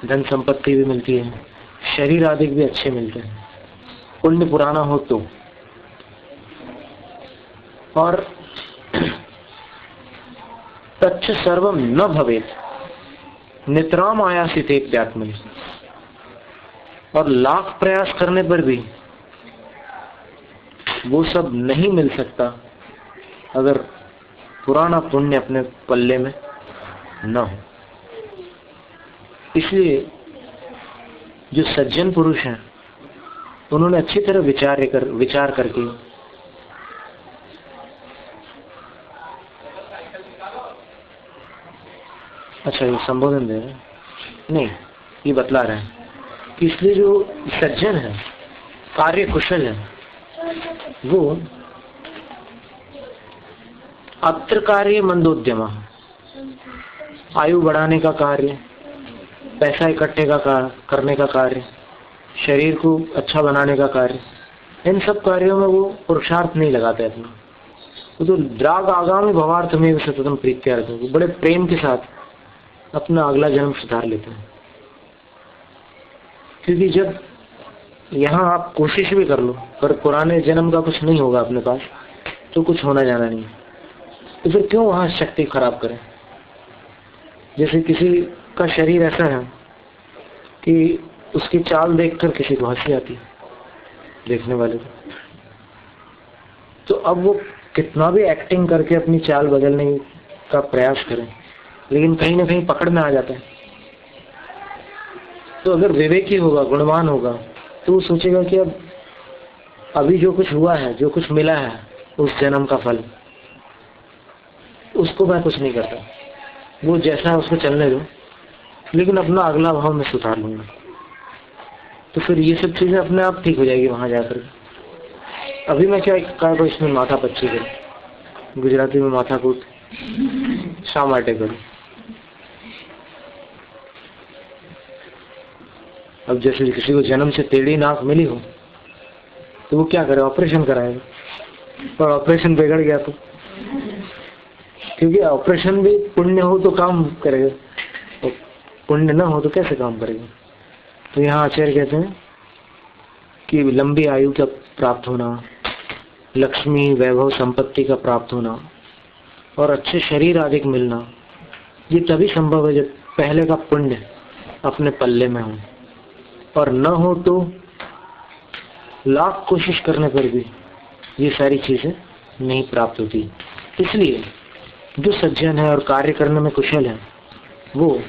धन संपत्ति भी मिलती है, शरीर आदि भी अच्छे मिलते हैं, पुण्य पुराना हो तो। और तच्च सर्वम न भवेत नितराम आयासिते प्यात्मनि। और लाख प्रयास करने पर भी वो सब नहीं मिल सकता अगर पुराना पुण्य अपने पल्ले में न हो। इसलिए जो सज्जन पुरुष हैं उन्होंने अच्छी तरह विचार करके अच्छा ये संबोधन दे रहे हैं, नहीं ये बतला रहे हैं कि इसलिए जो सज्जन है, कार्य कुशल है, वो अत्र कार्य मंदोद्यम, आयु बढ़ाने का कार्य, पैसा इकट्ठे का करने का कार्य, शरीर को अच्छा बनाने का कार्य, इन सब कार्यों में वो पुरुषार्थ नहीं लगाते अपना। वो तो द्राग आगामी भवार्थ में सततम प्रीत्यार्थ, बड़े प्रेम के साथ अपना अगला जन्म सुधार लेते हैं। क्योंकि जब यहाँ आप कोशिश भी कर लो पर पुराने जन्म का कुछ नहीं होगा अपने पास, तो कुछ होना जाना नहीं, तो फिर क्यों वहां शक्ति खराब करें। जैसे किसी का शरीर ऐसा है कि उसकी चाल देखकर किसी को हंसी आती है, देखने वाले को, तो अब वो कितना भी एक्टिंग करके अपनी चाल बदलने का प्रयास करें, लेकिन कहीं ना कहीं पकड़ में आ जाता है। तो अगर विवेकी होगा, गुणवान होगा, तो वो सोचेगा कि अब अभी जो कुछ हुआ है, जो कुछ मिला है उस जन्म का फल, उसको मैं कुछ नहीं करता, वो जैसा है उसको चलने दो, लेकिन अपना अगला भाव में सुधार लूंगा। तो फिर ये सब चीजें अपने आप ठीक हो जाएगी वहां जाकर। अभी मैं क्या कहा तो इसमें माथा पच्ची करूं, गुजराती में माथा कूट शा माटे करूं। अब जैसे किसी को जन्म से टेढ़ी नाक मिली हो तो वो क्या करे, ऑपरेशन कराएगा, और ऑपरेशन बिगड़ गया तो, क्योंकि ऑपरेशन भी पुण्य हो तो काम करेगा, और पुण्य न हो तो कैसे काम करेगा। तो यहाँ आचार्य कहते हैं कि लंबी आयु का प्राप्त होना, लक्ष्मी वैभव संपत्ति का प्राप्त होना और अच्छे शरीर आदि मिलना, ये तभी संभव है जब पहले का पुण्य अपने पल्ले में हो, और न हो तो लाख कोशिश करने पर भी ये सारी चीजें नहीं प्राप्त होती। इसलिए जो सज्जन है और कार्य करने में कुशल है, वो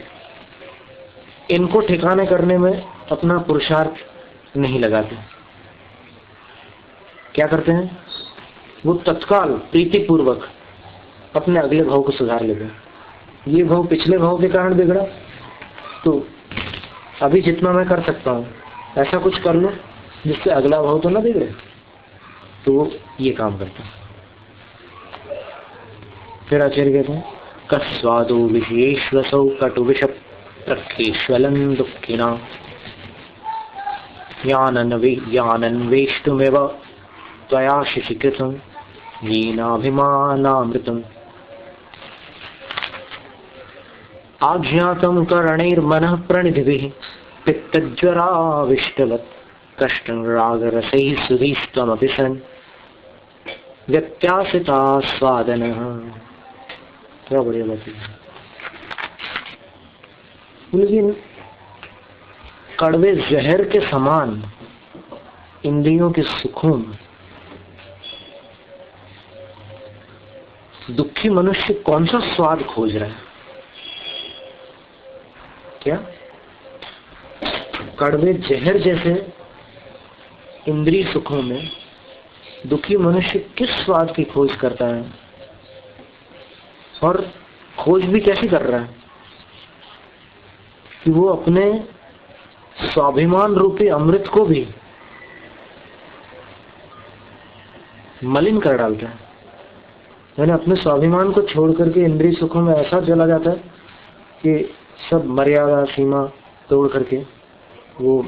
इनको ठिकाने करने में अपना पुरुषार्थ नहीं लगाते। क्या करते हैं, वो तत्काल प्रीतिपूर्वक अपने अगले भाव को सुधार लेते हैं। ये भाव पिछले भाव के कारण बिगड़ा, तो अभी जितना मैं कर सकता हूँ ऐसा कुछ कर लो जिससे अगला भाव तो ना बिगड़े, तो वो ये काम करता है। फिर आचार्य कहते हैं कस्वादो विशेषवसौ कटु विष प्रखेश्वलं दुःखिना यानन्वेष्टुमेव त्वया शिशिकृतं येनाभिमानामृतम् आज्ञातं करणैर्मनः प्रणिधिभिः पित्तज्वराविष्टवत् कष्टं रागरसैः सुधीस्त्वमपि सन् व्यत्यासितास्वादनः। क्या बढ़िया बात है। लेकिन कड़वे जहर के समान इंद्रियों के सुखों में दुखी मनुष्य कौन सा स्वाद खोज रहा है? क्या कड़वे जहर जैसे इंद्रिय सुखों में दुखी मनुष्य किस स्वाद की खोज करता है, और खोज भी कैसी कर रहा है कि वो अपने स्वाभिमान रूपी अमृत को भी मलिन कर डालता है। यानी अपने स्वाभिमान को छोड़ करके इंद्रिय सुखों में ऐसा चला जाता है कि सब मर्यादा सीमा तोड़ करके वो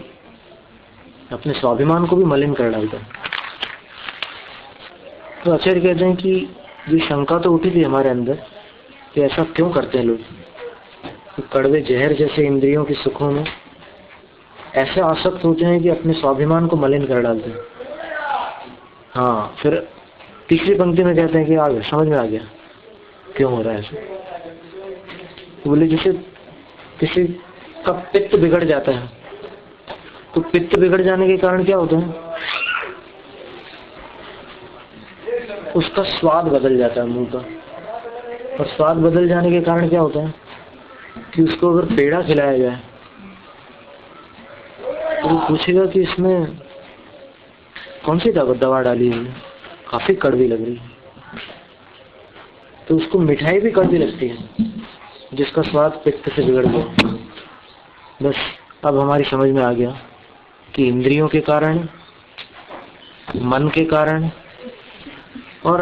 अपने स्वाभिमान को भी मलिन कर डालता है। तो आचार्य कहते हैं कि ये शंका तो उठी थी हमारे अंदर कि ऐसा क्यों करते हैं लोग, कि कड़वे जहर जैसे इंद्रियों के सुखों में ऐसे आसक्त होते हैं कि अपने स्वाभिमान को मलिन कर डालते हैं। हाँ, फिर तीसरी पंक्ति में कहते हैं कि आ गया, समझ में आ गया क्यों हो रहा है ऐसे। तो बोले जैसे किसी का पित्त बिगड़ जाता है, तो पित्त बिगड़ जाने के कारण क्या होता है, उसका स्वाद बदल जाता है मुंह का, और स्वाद बदल जाने के कारण क्या होता है कि उसको अगर पेड़ा खिलाया जाए तो वो पूछेगा कि इसमें कौन सी दवा डाली है, काफी कड़वी लग रही है। तो उसको मिठाई भी कड़वी लगती है जिसका स्वाद पित्त से बिगड़ गया। बस अब हमारी समझ में आ गया कि इंद्रियों के कारण, मन के कारण और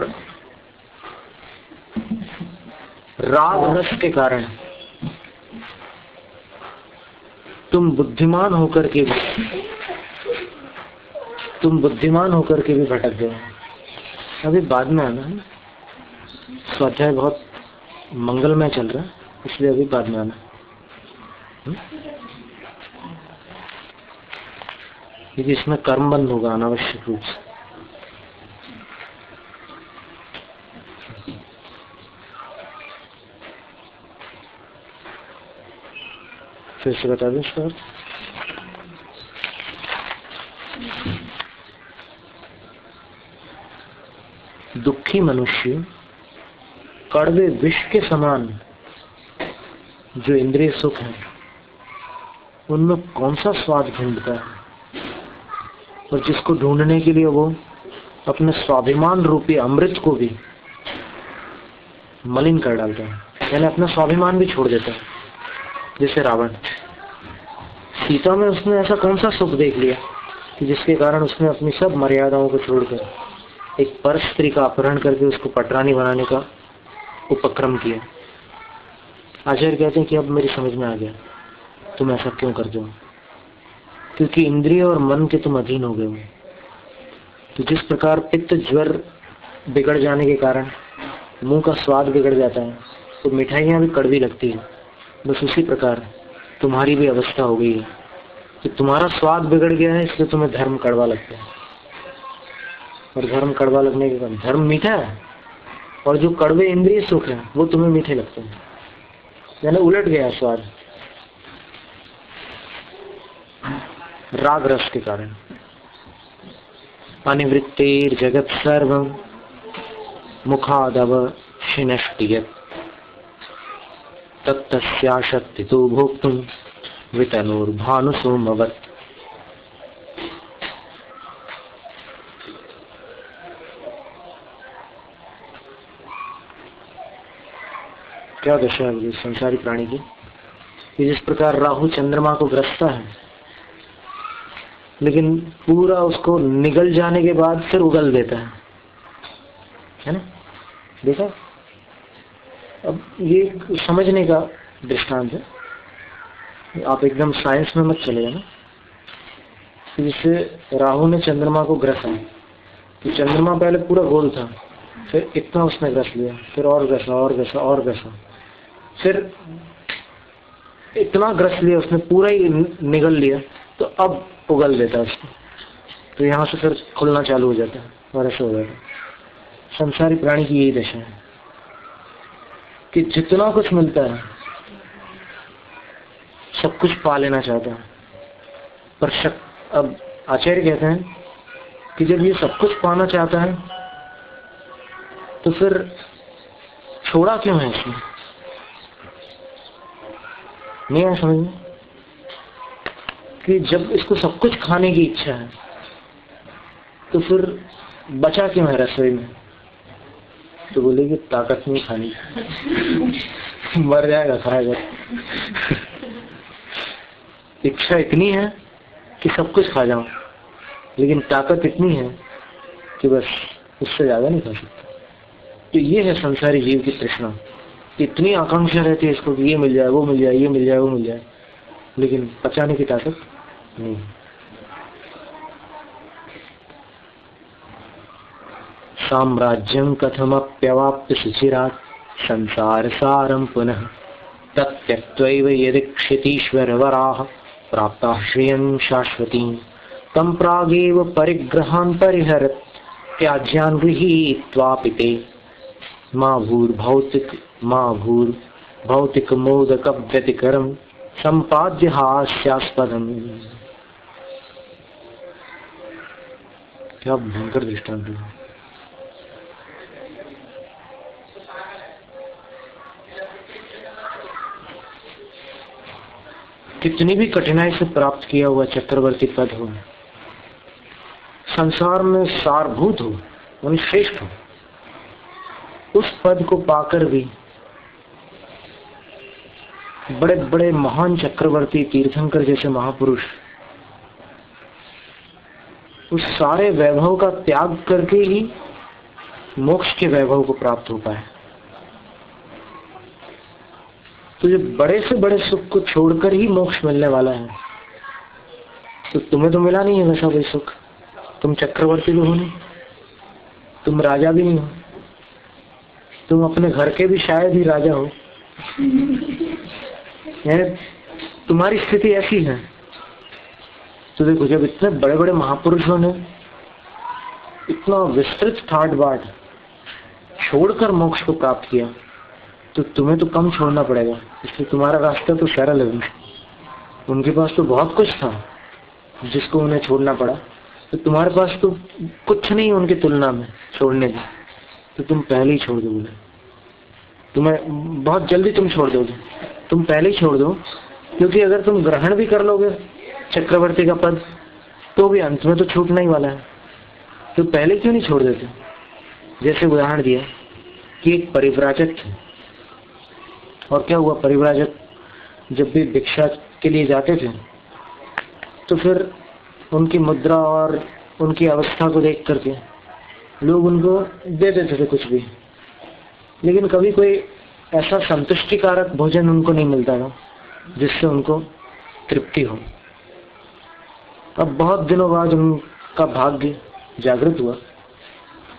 राग रस के कारण तुम बुद्धिमान होकर के भी भटक गए। अभी बाद में आना है, स्वाध्याय बहुत मंगलमय चल रहा है, इसलिए अभी बाद में आना, क्योंकि इसमें कर्म बंद होगा अनावश्यक रूप से। फिर से बता दें सर। दुखी मनुष्य कड़वे विष के समान जो इंद्रिय सुख है उनमें कौन सा स्वाद ढूंढता है, और जिसको ढूंढने के लिए वो अपने स्वाभिमान रूपी अमृत को भी मलिन कर डालता है, यानी अपना स्वाभिमान भी छोड़ देता है। जैसे रावण, सीता में उसने ऐसा कौन सा सुख देख लिया कि जिसके कारण उसने अपनी सब मर्यादाओं को छोड़कर एक पर स्त्री का अपहरण करके उसको पटरानी बनाने का उपक्रम किया। आचार्य कहते हैं कि अब मेरी समझ में आ गया तुम ऐसा क्यों करते हो, क्योंकि इंद्रिय और मन के तुम अधीन हो गए हो। तो जिस प्रकार पित्त ज्वर बिगड़ जाने के कारण मुंह का स्वाद बिगड़ जाता है तो मिठाइयाँ भी कड़वी लगती है, बस उसी प्रकार तुम्हारी भी अवस्था हो गई है कि तुम्हारा स्वाद बिगड़ गया है, इसलिए तुम्हें धर्म कड़वा लगता है। और धर्म कड़वा लगने के कारण धर्म मीठा है, और जो कड़वे इंद्रिय सुख है वो तुम्हें मीठे लगते हैं, यानी उलट गया स्वाद राग रस के कारण। अनिवृत्तिर जगत सर्वं मुखादव शिनष्टियत् तत्तस्याशक्ति तो भोक्तुं वितनुर्भानुसोमवत्। क्या दशा है संसारी प्राणी की, कि जिस प्रकार राहु चंद्रमा को ग्रसता है लेकिन पूरा उसको निगल जाने के बाद फिर उगल देता है ना, देखा। अब ये समझने का दृष्टांत है, आप एकदम साइंस में मत चले ना। जैसे राहु ने चंद्रमा को ग्रसा, तो चंद्रमा पहले पूरा गोल था, फिर इतना उसने ग्रस लिया, फिर और ग्रसा और ग्रसा और ग्रसा, फिर इतना ग्रस लिया उसने, पूरा ही निगल लिया, तो अब उगल देता है उसको, तो यहाँ से फिर खुलना चालू हो जाता है और ऐसा हो जाता है। संसारी प्राणी की यही दशा है कि जितना कुछ मिलता है सब कुछ पा लेना चाहता है, पर अब आचार्य कहते हैं कि जब ये सब कुछ पाना चाहता है तो फिर छोड़ा क्यों है इसने, नहीं है समझ में, कि जब इसको सब कुछ खाने की इच्छा है तो फिर बचा क्यों है रसोई में। तो बोले कि ताकत नहीं खानी मर जाएगा खाएगा। इच्छा इतनी है कि सब कुछ खा जाऊं, लेकिन ताकत इतनी है कि बस उससे ज्यादा नहीं खा सकता। तो ये है संसारी जीव की तृष्णा, इतनी आकांक्षा रहती है इसको कि ये मिल जाए वो मिल जाए, ये मिल जाए वो मिल जाए, लेकिन पचाने की ताकत नहीं। साम्राज्यं कथमप्यवाप्य सुचिरात् संसार सारं पुनः तत्यक्त्वैव यदीक्षितीश्वरवराः प्राप्ताः श्रियं शाश्वतीं तं प्रागेव परिग्रहान् परिहरत् त्याज्यान् गृहीत्वापि ते मा भूर्भौतिक मोदक व्यतिकरं संपाद्य हास्यास्पदम्। क्या भयंकर दृष्टांत है। कितनी भी कठिनाई से प्राप्त किया हुआ चक्रवर्ती पद हो, संसार में सारभूत हो, यानी श्रेष्ठ हो, उस पद को पाकर भी बड़े बड़े महान चक्रवर्ती तीर्थंकर जैसे महापुरुष उस सारे वैभव का त्याग करके ही मोक्ष के वैभव को प्राप्त हो पाए। तो जो बड़े से बड़े सुख को छोड़कर ही मोक्ष मिलने वाला है, तो तुम्हें तो मिला नहीं है वैसा कोई सुख। तुम चक्रवर्ती भी हो नहीं, तुम राजा भी नहीं हो, तुम अपने घर के भी शायद ही राजा हो। तुम्हारी स्थिति ऐसी है। तो देखो, जब इतने बड़े बड़े महापुरुषों ने इतना विस्तृत ठाट बाट छोड़कर मोक्ष को प्राप्त किया, तो तुम्हें तो कम छोड़ना पड़ेगा। इसलिए तुम्हारा रास्ता तो सरल है। उनके पास तो बहुत कुछ था जिसको उन्हें छोड़ना पड़ा, तो तुम्हारे पास तो कुछ नहीं उनकी तुलना में छोड़ने की, तो तुम पहले ही छोड़ दोगे। तुम्हें बहुत जल्दी तुम छोड़ दोगे, तुम पहले ही छोड़ दो, क्योंकि अगर तुम ग्रहण भी कर लोगे चक्रवर्ती का पद, तो भी अंत में तो छूटना ही वाला है। तो पहले क्यों नहीं छोड़ देते? जैसे उदाहरण दिया कि एक परिव्राजक थे, और क्या हुआ, परिव्राजक जब भी भिक्षा के लिए जाते थे तो फिर उनकी मुद्रा और उनकी अवस्था को देख करके लोग उनको दे देते थे कुछ भी, लेकिन कभी कोई ऐसा संतुष्टिकारक भोजन उनको नहीं मिलता था जिससे उनको तृप्ति हो। अब बहुत दिनों बाद उनका भाग्य जागृत हुआ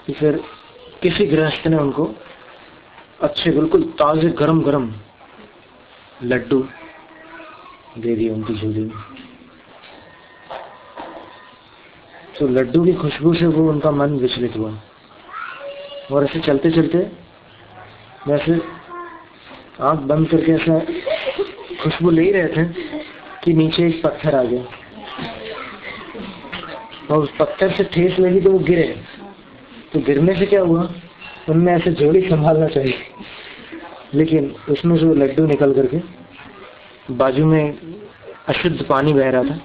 कि फिर किसी गृहस्थ ने उनको अच्छे बिल्कुल ताजे गरम गरम लड्डू दे दिए उनकी झोली में। तो लड्डू की खुशबू से वो उनका मन विचलित हुआ, और ऐसे चलते चलते वैसे आंख बंद करके ऐसा खुशबू ले ही रहे थे कि नीचे एक पत्थर आ गया, और उस पत्थर से ठेस लगी तो वो गिरे। तो गिरने से क्या हुआ, उनने ऐसे झोली संभालना चाहिए, लेकिन उसमें से वो लड्डू निकल करके बाजू में अशुद्ध पानी बह रहा था,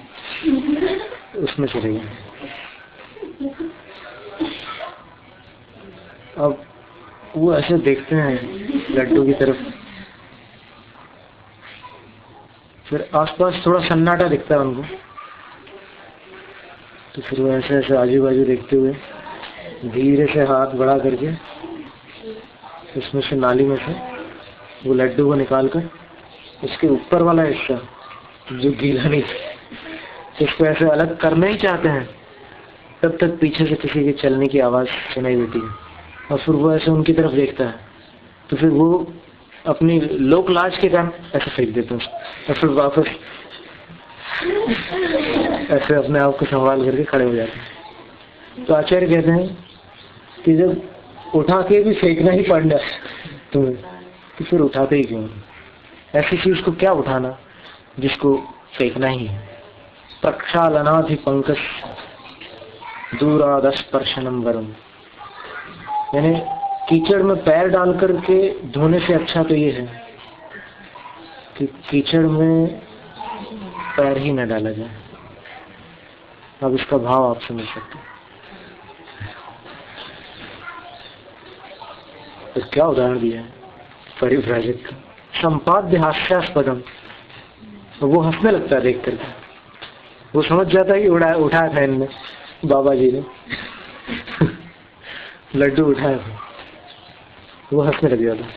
उसमें चले गए। अब वो ऐसे देखते हैं लड्डू की तरफ, फिर आसपास थोड़ा सन्नाटा दिखता है उनको, तो फिर वो ऐसे ऐसे आजू बाजू देखते हुए धीरे से हाथ बढ़ा करके उसमें से नाली में से वो लड्डू को निकालकर उसके ऊपर वाला हिस्सा जो गीला नहीं, उसको ऐसे अलग करना ही चाहते हैं, तब तक पीछे से किसी के चलने की आवाज सुनाई देती है, और फिर वो ऐसे उनकी तरफ देखता है, तो फिर वो अपनी लोक लाज के कारण ऐसे फेंक देते हैं, और फिर वापस ऐसे अपने आप को संभाल करके खड़े हो जाते हैं। तो आचार्य कहते हैं कि जब उठा के भी फेंकना ही पड़ना तुम्हें, तो फिर उठाते ही क्यों? ऐसी चीज को क्या उठाना जिसको फेंकना ही है। प्रक्षालनाधि पंकज दूरादस्पर्शनम वरम, यानी कीचड़ में पैर डाल करके धोने से अच्छा तो ये है कि कीचड़ में पैर ही न डाला जाए। अब इसका भाव आप समझ सकते हैं। तो क्या उदाहरण दिया है परिव्राजक का, संपाद्य हास्यास्पदम। वो हंसने लगता है देख करके, वो समझ जाता है कि उठाया था इनने, बाबा जी ने लड्डू उठाया था, वो हंसने लग जाता।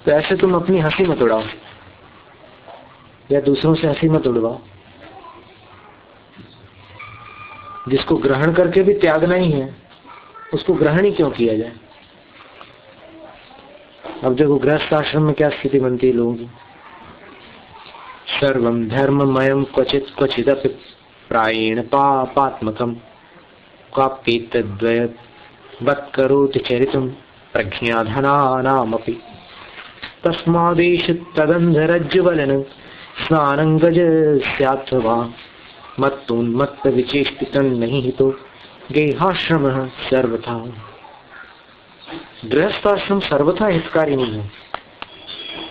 तो ऐसे तुम अपनी हंसी मत उड़ाओ, या दूसरों से हंसी मत उड़वाओ। जिसको ग्रहण करके भी त्यागना ही है, उसको ग्रहण ही क्यों किया जाए? अब देखो गृहस्थ आश्रम में क्या स्थिति बनती है लोगों की। सर्वम धर्ममयम क्वचित क्वचिदपि प्रायेण पापात्मकम क्वाप्येतद्वय वत् करोति चरितम प्रज्ञाधनानामपि तस्मादेश तदंधरज्जुवलन स्नानं गजस्याथवा मत्तोन्मत्त विचेष्टितं नहीं हितो गेहाश्रमः सर्वथा। गृहस्थ आश्रम सर्वथा हितकारी नहीं है,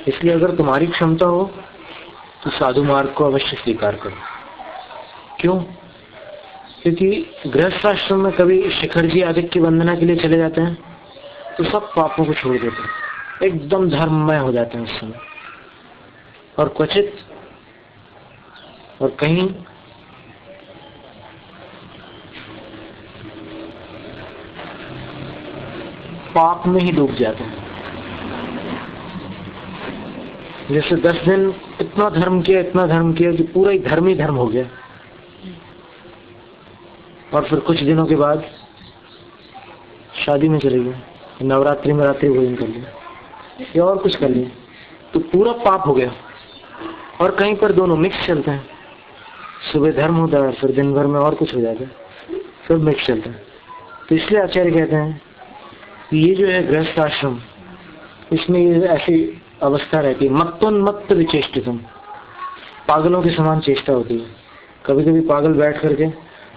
इसलिए अगर तुम्हारी क्षमता हो तो साधु मार्ग को अवश्य स्वीकार करो। क्यों? क्योंकि गृहस्थ आश्रम में कभी शिखर जी आदि की वंदना के लिए चले जाते हैं तो सब पापों को छोड़ देते हैं, एकदम धर्ममय हो जाते हैं उस समय। और क्वचित और कहीं पाप में ही डूब जाते हैं। जैसे 10 दिन इतना धर्म किया कि पूरा ही धर्म हो गया, और फिर कुछ दिनों के बाद शादी में चले गए, नवरात्रि में रात्रि भोजन कर लिया या और कुछ कर लिया, तो पूरा पाप हो गया। और कहीं पर दोनों मिक्स चलते हैं, सुबह धर्म होता है फिर दिन भर में और कुछ हो जाता है, फिर मिक्स चलता है। तो इसलिए आचार्य कहते हैं कि ये जो है गृहस्थ आश्रम, इसमें ये ऐसी अवस्था रहती है, मत्तोन्मत्त विचेष्टितम, पागलों के समान चेष्टा होती है। कभी कभी पागल बैठ करके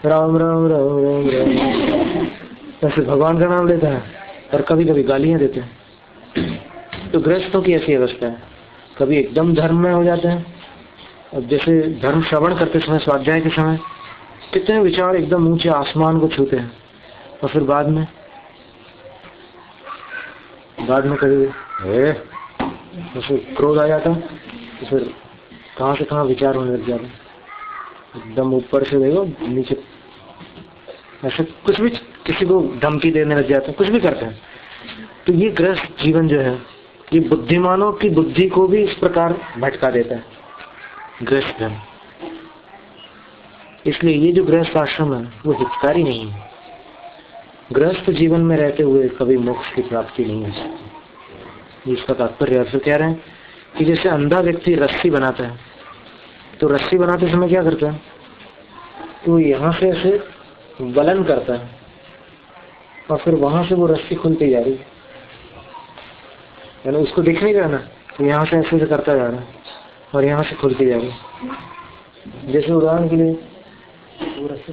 राम राम राम राम राम ऐसे भगवान का नाम लेता है, और कभी कभी गालियां देते हैं। तो गृहस्थों की ऐसी अवस्था है, कभी एकदम धर्म में हो जाते हैं। अब जैसे धर्म श्रवण करते समय, स्वाध्याय के समय कितने विचार एकदम ऊंचे आसमान को छूते हैं, और फिर बाद में कभी जैसे क्रोध आ जाता है तो फिर कहाँ से कहाँ विचार होने लग जाते हैं, एकदम ऊपर से देखो नीचे, ऐसे कुछ भी किसी को धमकी देने लग जाते हैं, कुछ भी करते हैं। तो ये गृहस्थ जीवन जो है, ये बुद्धिमानों की बुद्धि को भी इस प्रकार भटका देता है, गृहस्थ धर्म। इसलिए ये जो गृहस्थ आश्रम है वो हितकारी नहीं है। गृहस्थ जीवन में रहते हुए कभी मोक्ष की प्राप्ति नहीं हो सकती। इसका तात्पर्य अर्थ कह रहे हैं कि जैसे अंधा व्यक्ति रस्सी बनाता है, तो रस्सी बनाते समय क्या करता है, तो यहाँ से ऐसे वलन करता है, और फिर वहां से वो रस्सी खुलती जा रही है, यानी उसको दिख नहीं रहा ना, तो यहाँ से ऐसे करता जा रहा है और यहाँ से खुलती जा रही है। जैसे उदाहरण के लिए वो रस्सी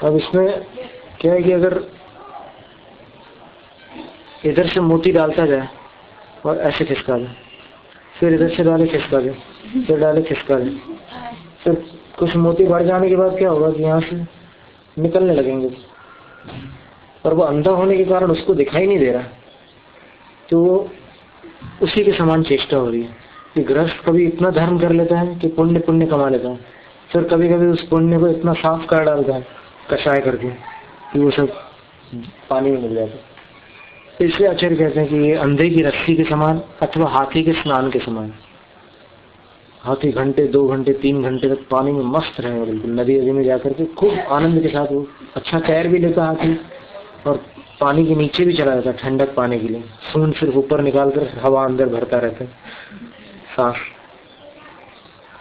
अब इसमें क्या है कि अगर इधर से मोती डालता जाए और ऐसे खिसका दे, फिर इधर से डाले खिसका दे, फिर डाले खिसका दे, फिर कुछ मोती बढ़ जाने के बाद क्या होगा कि यहाँ से निकलने लगेंगे, पर वो अंधा होने के कारण उसको दिखाई नहीं दे रहा। तो वो उसी के समान चेष्टा हो रही है कि गृहस्थ कभी इतना धर्म कर लेता है कि पुण्य कमा लेता है, फिर कभी कभी उस पुण्य को इतना साफ कर डालता है कषाय करके कि वो सब पानी में मिल जाता है। तो इसलिए आचार्य कहते हैं कि ये अंधे की रस्सी के समान अथवा हाथी के स्नान के समान। हाथी घंटे 2 घंटे 3 घंटे तक पानी में मस्त रहेगा, बिल्कुल नदी में जाकर के खूब आनंद के साथ वो अच्छा तैर भी लेता हाथी, और पानी के नीचे भी चला जाता ठंडक पाने के लिए, सूंड सिर्फ ऊपर निकाल कर हवा अंदर भरता रहता है सांस।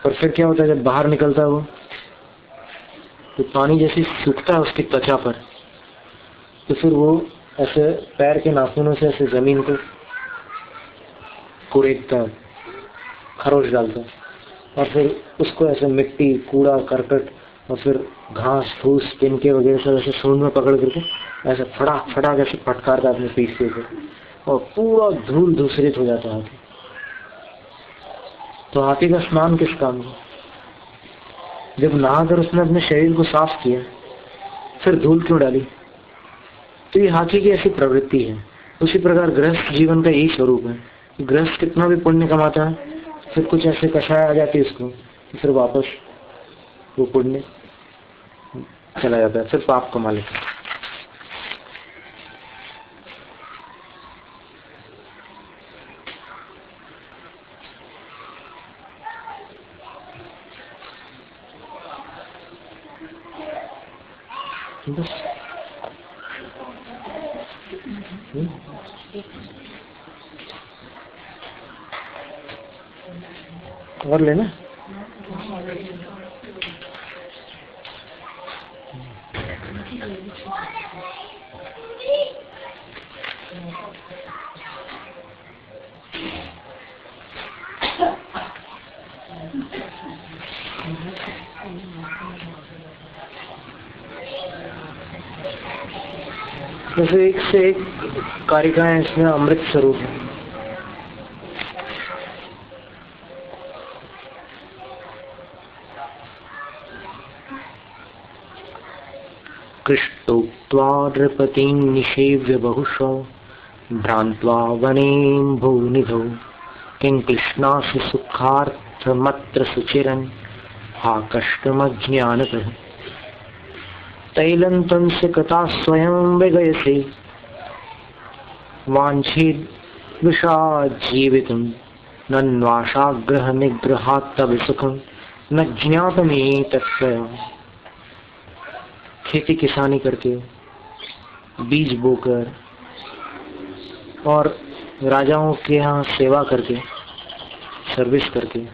और फिर क्या होता है जब बाहर निकलता है वो, तो पानी जैसे सूखता है उसकी त्वचा पर, तो फिर वो ऐसे पैर के नाखूनों से ऐसे जमीन को कुरेदता है, खरोच डालता है, और फिर उसको ऐसे मिट्टी कूड़ा करकट और फिर घास फूस तिनके वगैरह सब ऐसे सूंड में पकड़ करके ऐसे फटा कैसे फटकारता अपने पीठ के ऊपर, और पूरा धूल धूसरित हो जाता है। तो हाथी का स्नान किस काम का? जब नहाकर उसने अपने शरीर को साफ किया, फिर धूल क्यों डाली? तो ये हाथी की ऐसी प्रवृत्ति है। उसी प्रकार गृहस्थ जीवन का यही स्वरूप है। गृहस्थ कितना भी पुण्य कमाता है, फिर कुछ ऐसे कषाय आ जाती है उसको, फिर वापस वो पुण्य चला जाता है, फिर पाप कमा लेता है। बस और लेना जैसे एक से एक कारिकाएं इसमें अमृत स्वरूप है। कृष्टोक्त्वा नृपतिं निषेव्य बहुशो भ्रान्त्वा वनें भूनिधौ किं कृष्णासि सुखार्थमत्र सुचिरन् हा कष्टमज्ञानतः तैलन्तं स कथा स्वयं विगयसे वाञ्छेद् विषाज्जीवितुं नन्वाशाग्रह निग्रहात् तव सुखं न ज्ञातमेतत्त्वया। खेती किसानी करके, बीज बोकर और राजाओं के यहाँ सेवा करके, सर्विस करके,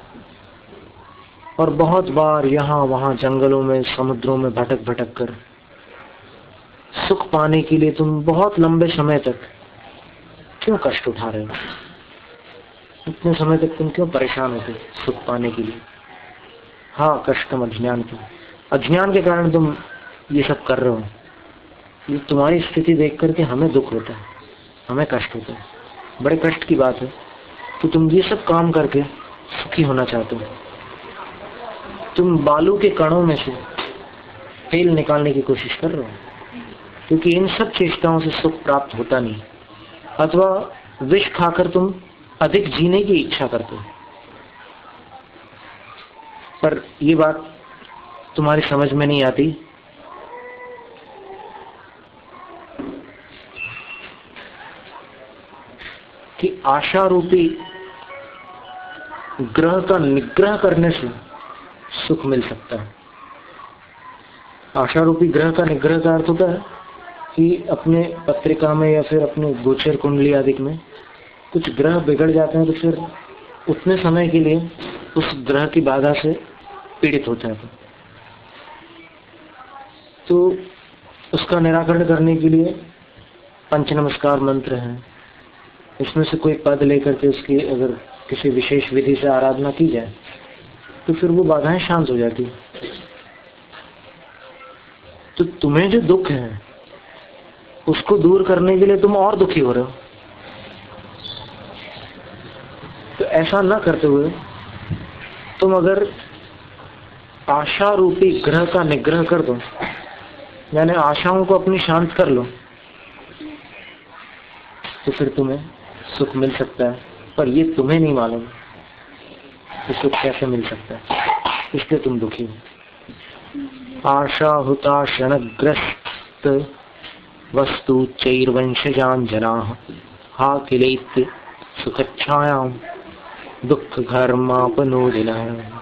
और बहुत बार यहाँ वहाँ जंगलों में समुद्रों में भटक भटक कर सुख पाने के लिए तुम बहुत लंबे समय तक क्यों कष्ट उठा रहे हो? इतने समय तक तुम क्यों परेशान होते सुख पाने के लिए? हाँ, कष्टम अज्ञान का, अज्ञान के कारण तुम ये सब कर रहे हो। ये तुम्हारी स्थिति देख करके हमें दुख होता है, हमें कष्ट होता है। बड़े कष्ट की बात है कि तुम ये सब काम करके सुखी होना चाहते हो। तुम बालू के कणों में से तेल निकालने की कोशिश कर रहे हो, क्योंकि इन सब चेष्टाओं से सुख प्राप्त होता नहीं, अथवा विष खाकर तुम अधिक जीने की इच्छा करते हो। पर ये बात तुम्हारी समझ में नहीं आती कि आशा रूपी ग्रह का निग्रह करने से सुख मिल सकता है। आशा रूपी ग्रह का निग्रह का अर्थ होता है कि अपने पत्रिका में या फिर अपने गोचर कुंडली आदि में कुछ ग्रह बिगड़ जाते हैं, तो फिर उतने समय के लिए उस ग्रह की बाधा से पीड़ित होते हैं। तो उसका निराकरण करने के लिए पंच नमस्कार मंत्र है, इसमें से कोई पद लेकर के उसकी अगर किसी विशेष विधि से आराधना की जाए तो फिर वो बाधाएं शांत हो जाती। तो तुम्हें जो दुख है उसको दूर करने के लिए तुम और दुखी हो रहे हो। तो ऐसा ना करते हुए तुम अगर आशा रूपी ग्रह का निग्रह कर दो, यानी आशाओं को अपनी शांत कर लो, तो फिर तुम्हें सुख मिल सकता है। पर ये तुम्हें नहीं मालूम कि सुख कैसे मिल सकता है, इसलिए तुम दुखी हो। आशा हुता क्षणग्रस्त वस्तु चैर्वंशजान जनाः हा किलेत् सुखच्छायां दुःख घर्मापनोदिनः।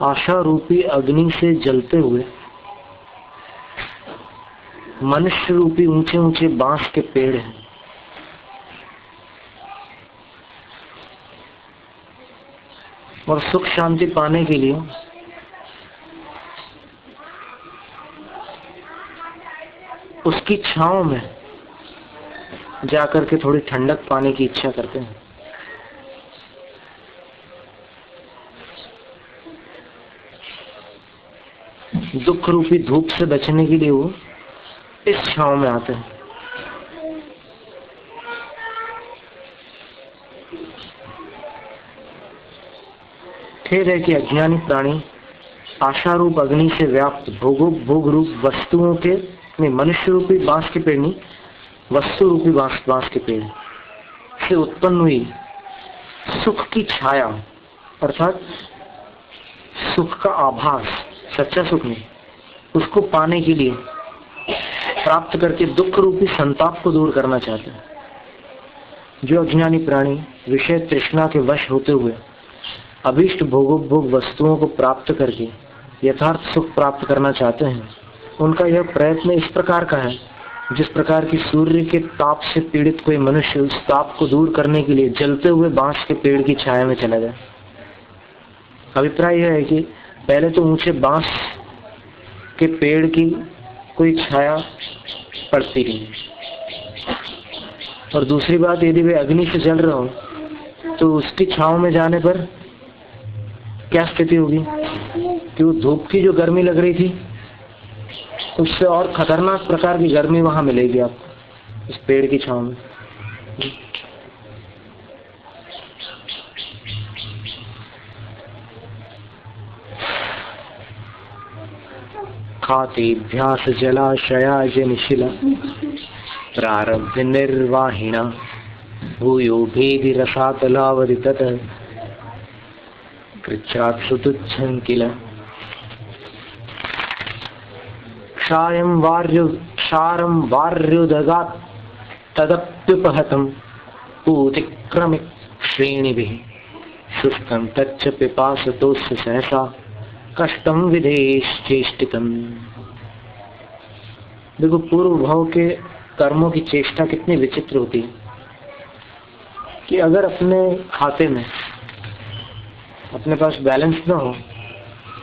आशा रूपी अग्नि से जलते हुए मनुष्य रूपी ऊंचे ऊंचे बांस के पेड़ हैं। और सुख शांति पाने के लिए उसकी छांव में जाकर के थोड़ी ठंडक पाने की इच्छा करते हैं। दुख रूपी धूप से बचने के लिए वो इस छांव में आते हैं। खेद है कि अज्ञानी प्राणी आशा रूप अग्नि से व्याप्त भोग रूप वस्तुओं के, नहीं मनुष्य रूपी बांस के पेड़ नहीं, वस्तु रूपी बांस के पेड़ से उत्पन्न हुई सुख की छाया, अर्थात सुख का आभास, सच्चा सुख नहीं, उसको पाने के लिए प्राप्त करके दुख रूपी संताप को दूर करना चाहते हैं। जो अज्ञानी प्राणी विषय तृष्णा के वश होते हुए अभीष्ट भोगोपभोग वस्तुओं को प्राप्त करके यथार्थ सुख प्राप्त करना चाहते हैं, उनका यह प्रयत्न इस प्रकार का है जिस प्रकार की सूर्य के ताप से पीड़ित कोई मनुष्य उस ताप को दूर करने के लिए जलते हुए बांस के पेड़ की छाया में चला जाए। अभिप्राय यह है कि पहले तो ऊंचे बांस के पेड़ की कोई छाया पड़ती नहीं, और दूसरी बात, यदि वे अग्नि से जल रहे हो तो उसकी छांव में जाने पर क्या स्थिति होगी कि वो धूप की जो गर्मी लग रही थी उससे और खतरनाक प्रकार की गर्मी वहां मिलेगी आपको इस पेड़ की छांव में। खातेभ्यास जलाशयाज निशिला प्रारब्ध निर्वाहिणा भूयो भेदि रसातलावधि तत कृच्छ्रात् सुतुच्छं किल क्षारं वार्युदगात् तदप्युपहतं पूतिक्रमिक श्रेणिभिः शुष्कं तच्च पिपासतोस्य सहसा कष्टं विधेश्चेष्टितम्। देखो, पूर्व भाव के कर्मों की चेष्टा कितनी विचित्र होती है कि अगर अपने खाते में अपने पास बैलेंस ना हो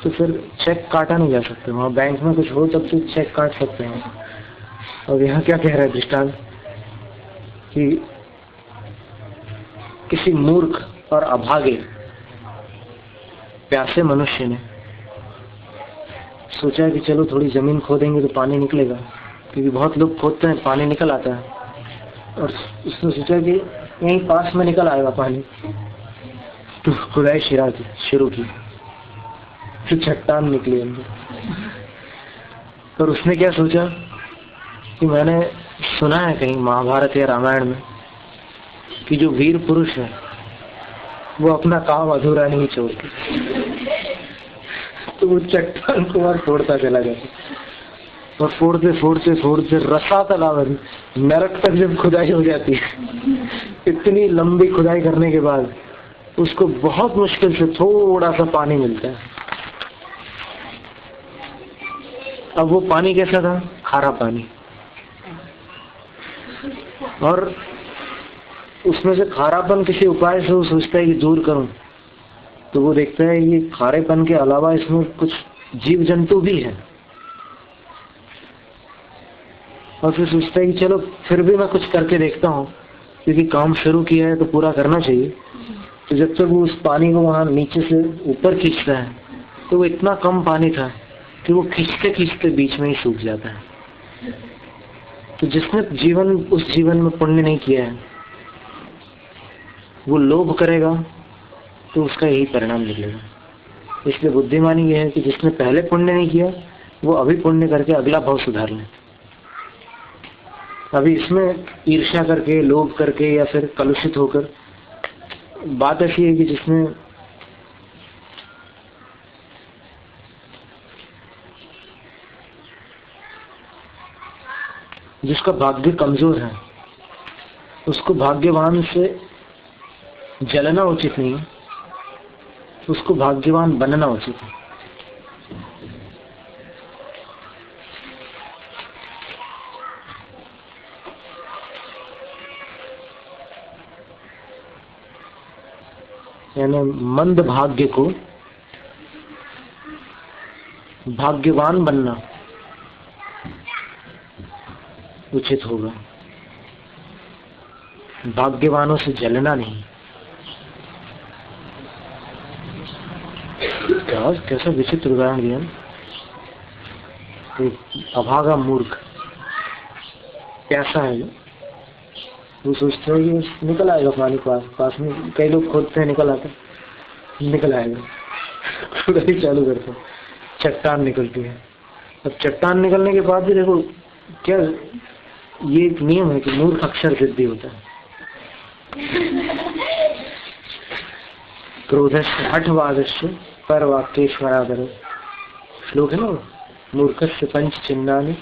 तो फिर चेक काटा नहीं जा सकता। वहाँ बैंक में कुछ हो तब तो चेक काट सकते हैं। और यहाँ क्या कह रहा है दृष्टांत कि किसी मूर्ख और अभागे प्यासे मनुष्य ने सोचा कि चलो थोड़ी जमीन खोदेंगे तो पानी निकलेगा, क्योंकि बहुत लोग खोदते हैं पानी निकल आता है, और उसने सोचा कि यहीं पास में निकल आएगा पानी, तो खुदाई शुरू की, फिर चट्टान निकली अंदर। और उसने क्या सोचा कि मैंने सुना है कहीं महाभारत या रामायण में कि जो वीर पुरुष है वो अपना काम अधूरा नहीं छोड़ते, तो वो चट्टान को और फोड़ता चला जाता, और फोड़ते फोड़ते फोड़ते रसातलावधि नरक तक जब खुदाई हो जाती है, इतनी लंबी खुदाई करने के बाद उसको बहुत मुश्किल से थोड़ा सा पानी मिलता है। अब वो पानी कैसा था? खारा पानी। और उसमें से खारापन किसी उपाय से वो सोचता है कि दूर करूं, तो वो देखता है ये खारेपन के अलावा इसमें कुछ जीव जंतु भी है, और फिर सोचता है कि चलो फिर भी मैं कुछ करके देखता हूँ, क्योंकि काम शुरू किया है तो पूरा करना चाहिए। तो जब तक वो उस पानी को वहां नीचे से ऊपर खींचता है तो वो इतना कम पानी था कि वो खींचते खींचते बीच में ही सूख जाता है। तो जिसने उस जीवन में पुण्य नहीं किया है वो लोभ करेगा तो उसका यही परिणाम निकलेगा। इसलिए बुद्धिमानी यह है कि जिसने पहले पुण्य नहीं किया वो अभी पुण्य करके अगला भाव सुधार ले। अभी इसमें ईर्ष्या करके, लोभ करके या फिर कलुषित होकर, बात ऐसी है कि जिसका भाग्य कमजोर है उसको भाग्यवान से जलना उचित नहीं है, उसको भाग्यवान बनना उचित है। यानी मंद भाग्य को भाग्यवान बनना उचित होगा, भाग्यवानों से जलना नहीं। कैसा विचित्र उदाहरण दिया। अभागा मूर्ख प्यासा है, वो सोचते हैं कि निकल आएगा पानी पास में, कई लोग खोदते हैं निकल आता, निकल आएगा, खुदाई चालू करते हैं, चट्टान निकलती है। अब चट्टान निकलने के बाद भी देखो क्या ये एक नियम है कि मूर्ख अक्षर सिद्धि होता है। क्रोधस्य हठवादस्य पर वाक्येश्वरादर श्लोक है ना, मूर्खस्य पंच चिन्हानि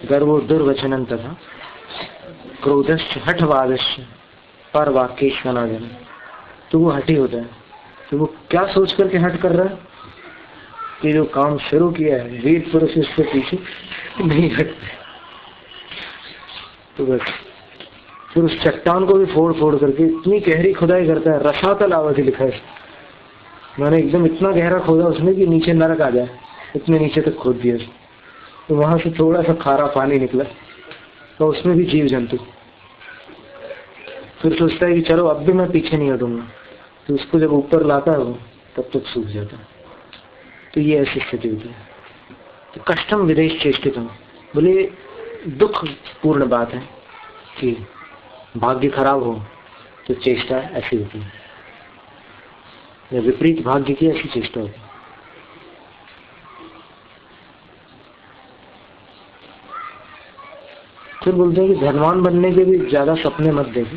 गर्वो दुर्वचनं तथा क्रोधस्य हठवादस्य पर वाक्येश्वरादर। तो वो हठी होता है, तो वो क्या सोच करके हट कर रहा है कि जो काम शुरू किया है वीर पुरुष इससे पीछे नहीं हटते। तो बस फिर उस चट्टान को भी फोड़ फोड़ करके इतनी गहरी खुदाई करता है, रसातल आवधि लिखा है मैंने, एकदम इतना गहरा खोदा उसने कि नीचे नरक आ जाए, इतने नीचे तक खोद दिया। तो वहां से थोड़ा सा खारा पानी निकला, तो उसमें भी जीव जंतु। फिर सोचता है कि चलो अब भी मैं पीछे नहीं हटूंगा, तो उसको जब ऊपर लाता है वो तब तक सूख जाता है। तो ये ऐसी स्थिति होती है। तो कष्टम विदेश चेष्टितम, बोले दुख पूर्ण बात है कि भाग्य खराब हो तो चेष्टा ऐसी होती है, या विपरीत भाग्य की ऐसी चेष्टा होती है। फिर बोलते हैं कि धनवान बनने के भी ज्यादा सपने मत देखो।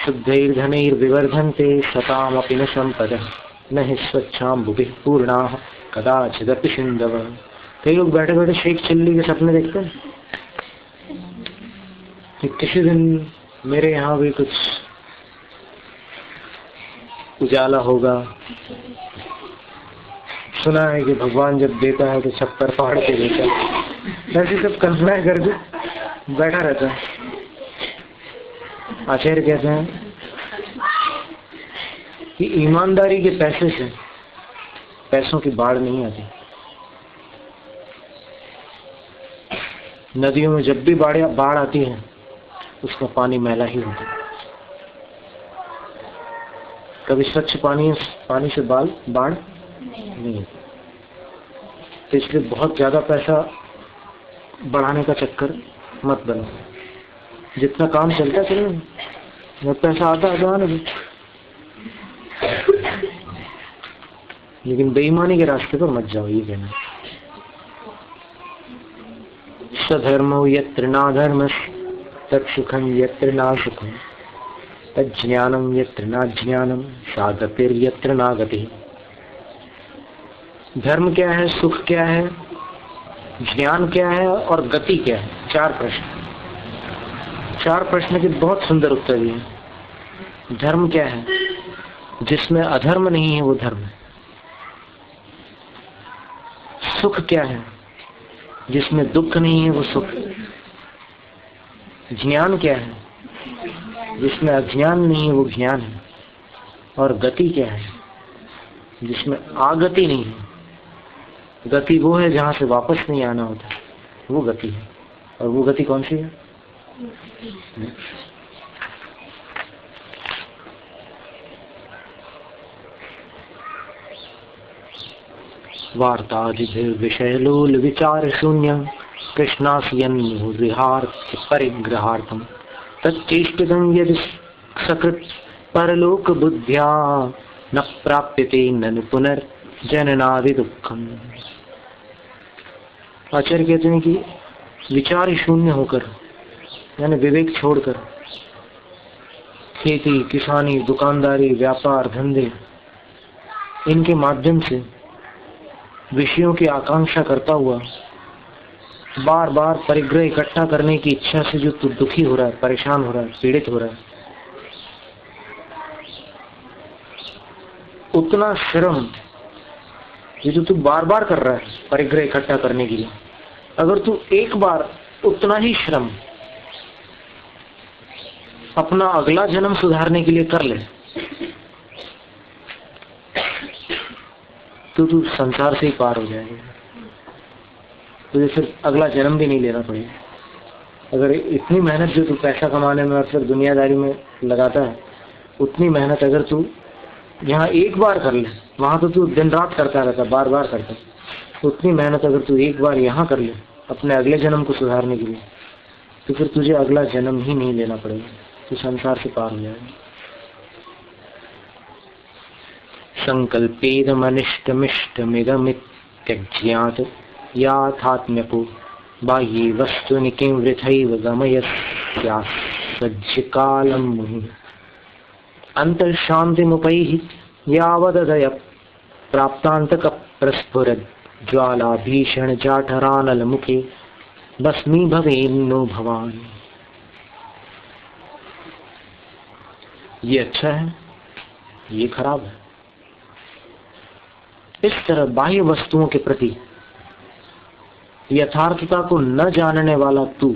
शुद्धैर्धनैर् विवर्धन्ते सताम अपि न संपदः न हि स्वच्छाम भुभिः पूर्णाः कदाचिदपि सिन्धवः। कई लोग बैठे बैठे शेख चिल्ली के सपने देखते हैं कि किसी दिन मेरे यहाँ भी कुछ उजाला होगा। सुना है कि भगवान जब देता है तो छप्पर फाड़ के देता है। ऐसी सब कल्पनाएं करके बैठा रहता है। आचार्य कहते हैं कि ईमानदारी के पैसे से पैसों की बाढ़ नहीं आती। नदियों में जब भी बाढ़ आती है उसका पानी मैला ही होता है। कभी स्वच्छ पानी से बाढ़ नहीं होती। तो इसलिए बहुत ज्यादा पैसा बढ़ाने का चक्कर मत बनो। जितना काम चलता चले, पैसा आता आने दो, लेकिन बेईमानी के रास्ते पर मत जाओ। ये कहना सधर्मो यत्र नाधर्म तत्सुखम यत्र नासुखम तज्ज्ञानम यत्र नाज्ञानम सागतिर्यत्र नागति। धर्म क्या है, सुख क्या है, ज्ञान क्या है और गति क्या है? चार प्रश्न के बहुत सुंदर उत्तर दिए। धर्म क्या है? जिसमें अधर्म नहीं है वो धर्म है। सुख क्या है? जिसमें दुख नहीं है वो सुख। ज्ञान क्या है? जिसमें अज्ञान नहीं है वो ज्ञान है। और गति क्या है? जिसमें आगति नहीं है। गति वो है जहां से वापस नहीं आना होता, वो गति है। और वो गति कौन सी है? वार्तादिभिर्विषयलोल विचार शून्य कृष्णास्यन्मुहुर्विहार्थ परिग्रहार्थम तच्चेष्टितं यदि सकृत परलोक बुद्ध्या न प्राप्यते ननु पुनर्जननादि दुःखम। आचार्य कहते हैं कि विचार शून्य होकर, यानी विवेक छोड़कर, खेती, किसानी, दुकानदारी, व्यापार, धंधे, इनके माध्यम से विषयों की आकांक्षा करता हुआ बार बार परिग्रह इकट्ठा करने की इच्छा से जो तू दुखी हो रहा है, परेशान हो रहा है, पीड़ित हो रहा है, उतना श्रम ये जो तू बार बार कर रहा है परिग्रह इकट्ठा करने के लिए, अगर तू एक बार उतना ही श्रम अपना अगला जन्म सुधारने के लिए कर ले तो तू संसार से ही पार हो जाएगा। तुझे फिर अगला जन्म भी नहीं लेना पड़ेगा। अगर इतनी मेहनत जो तू पैसा कमाने में और फिर दुनियादारी में लगाता है, उतनी मेहनत अगर तू यहाँ एक बार कर ले, वहां तो तू दिन रात करता रहता, बार बार करता, उतनी मेहनत अगर तू एक बार यहाँ कर ले अपने अगले जन्म को सुधारने के लिए, तो फिर तुझे अगला जन्म ही नहीं लेना पड़ेगा, तू संसार से पार हो जाएगा। संकल्पेदमनिष्टमिष्टमिदमित्यज्ञात याथात्म्यको बाह्ये वस्तुनि किं वृथैव गमयस्यासज्जकालं मुहुः अन्तःशान्तिमुपैहि यावददय प्राप्तान्तकप्रस्फुरद् ज्वालाभीषणजाठरानलमुखे भस्मी भवेन्नो भवान्। ये अच्छा है, ये खराब है। इस तरह बाह्य वस्तुओं के प्रति यथार्थता को न जानने वाला तू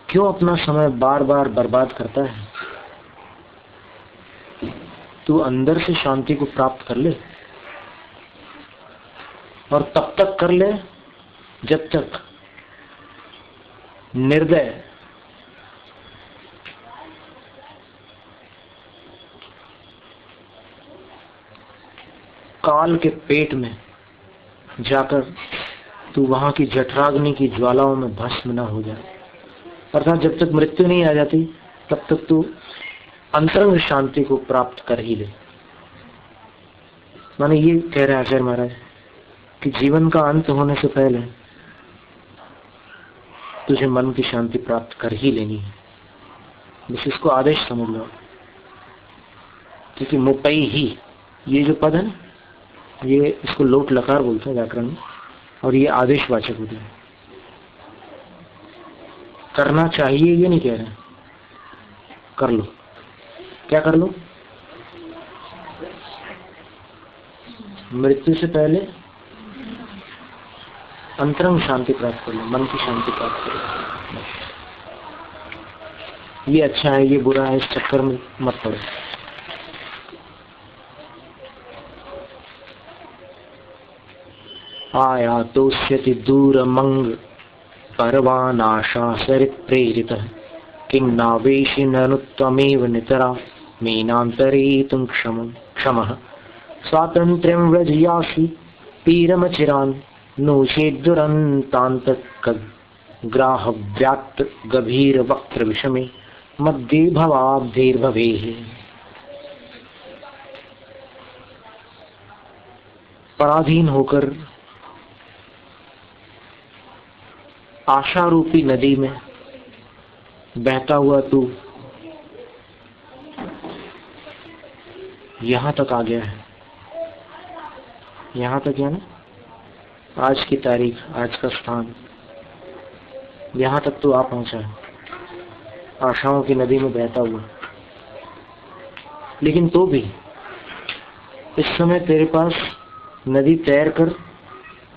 क्यों अपना समय बार बार बर्बाद करता है? तू अंदर से शांति को प्राप्त कर ले, और तब तक कर ले जब तक निर्दय काल के पेट में जाकर तू वहां की जठराग्नि की ज्वालाओं में भस्म न हो जाए। अर्थात जब तक मृत्यु नहीं आ जाती तब तक तू अंतरंग शांति को प्राप्त कर ही ले। माने ये कह रहे आचार्य महाराज कि जीवन का अंत होने से पहले तुझे मन की शांति प्राप्त कर ही लेनी है। बस इसको आदेश समझ लो, क्योंकि मुपई ही ये जो पद है ना, ये इसको लोट लकार बोलते हैं व्याकरण में, और ये आदेशवाचक होते हैं। करना चाहिए ये नहीं कह रहे, कर लो। क्या कर लो? मृत्यु से पहले अंतरंग शांति प्राप्त कर लो, मन की शांति प्राप्त कर लो। ये अच्छा है, ये बुरा है, इस चक्कर में मत पड़ो। आयातोष्यति दूरमंग परवानाशा सरित प्रेरित किं नावेशि ननु त्वमेव नितरा मेनान्तरेतुं क्षमः स्वातन्त्र्यं व्रजयासि तीरमचिरान् नो चेद्दुरन्तान्तग्राहव्यात्त गभीर वक्त्र विषमे मध्ये भवाब्धेर्भवेः। पराधीन होकर आशा रूपी नदी में बहता हुआ तू यहां तक आ गया है। यहां तक, यानी आज की तारीख, आज का स्थान, यहां तक तो आ पहुंचा है, आशाओं की नदी में बहता हुआ। लेकिन तो भी इस समय तेरे पास नदी तैर कर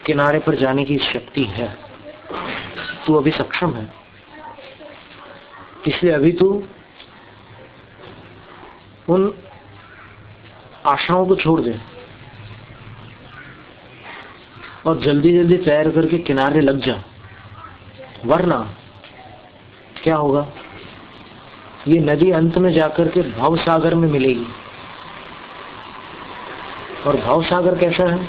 किनारे पर जाने की शक्ति है। तू अभी सक्षम है, इसलिए अभी तू उन आशाओं को छोड़ दे और जल्दी जल्दी तैर करके किनारे लग जा। वरना क्या होगा? ये नदी अंत में जाकर के भव सागर में मिलेगी। और भव सागर कैसा है?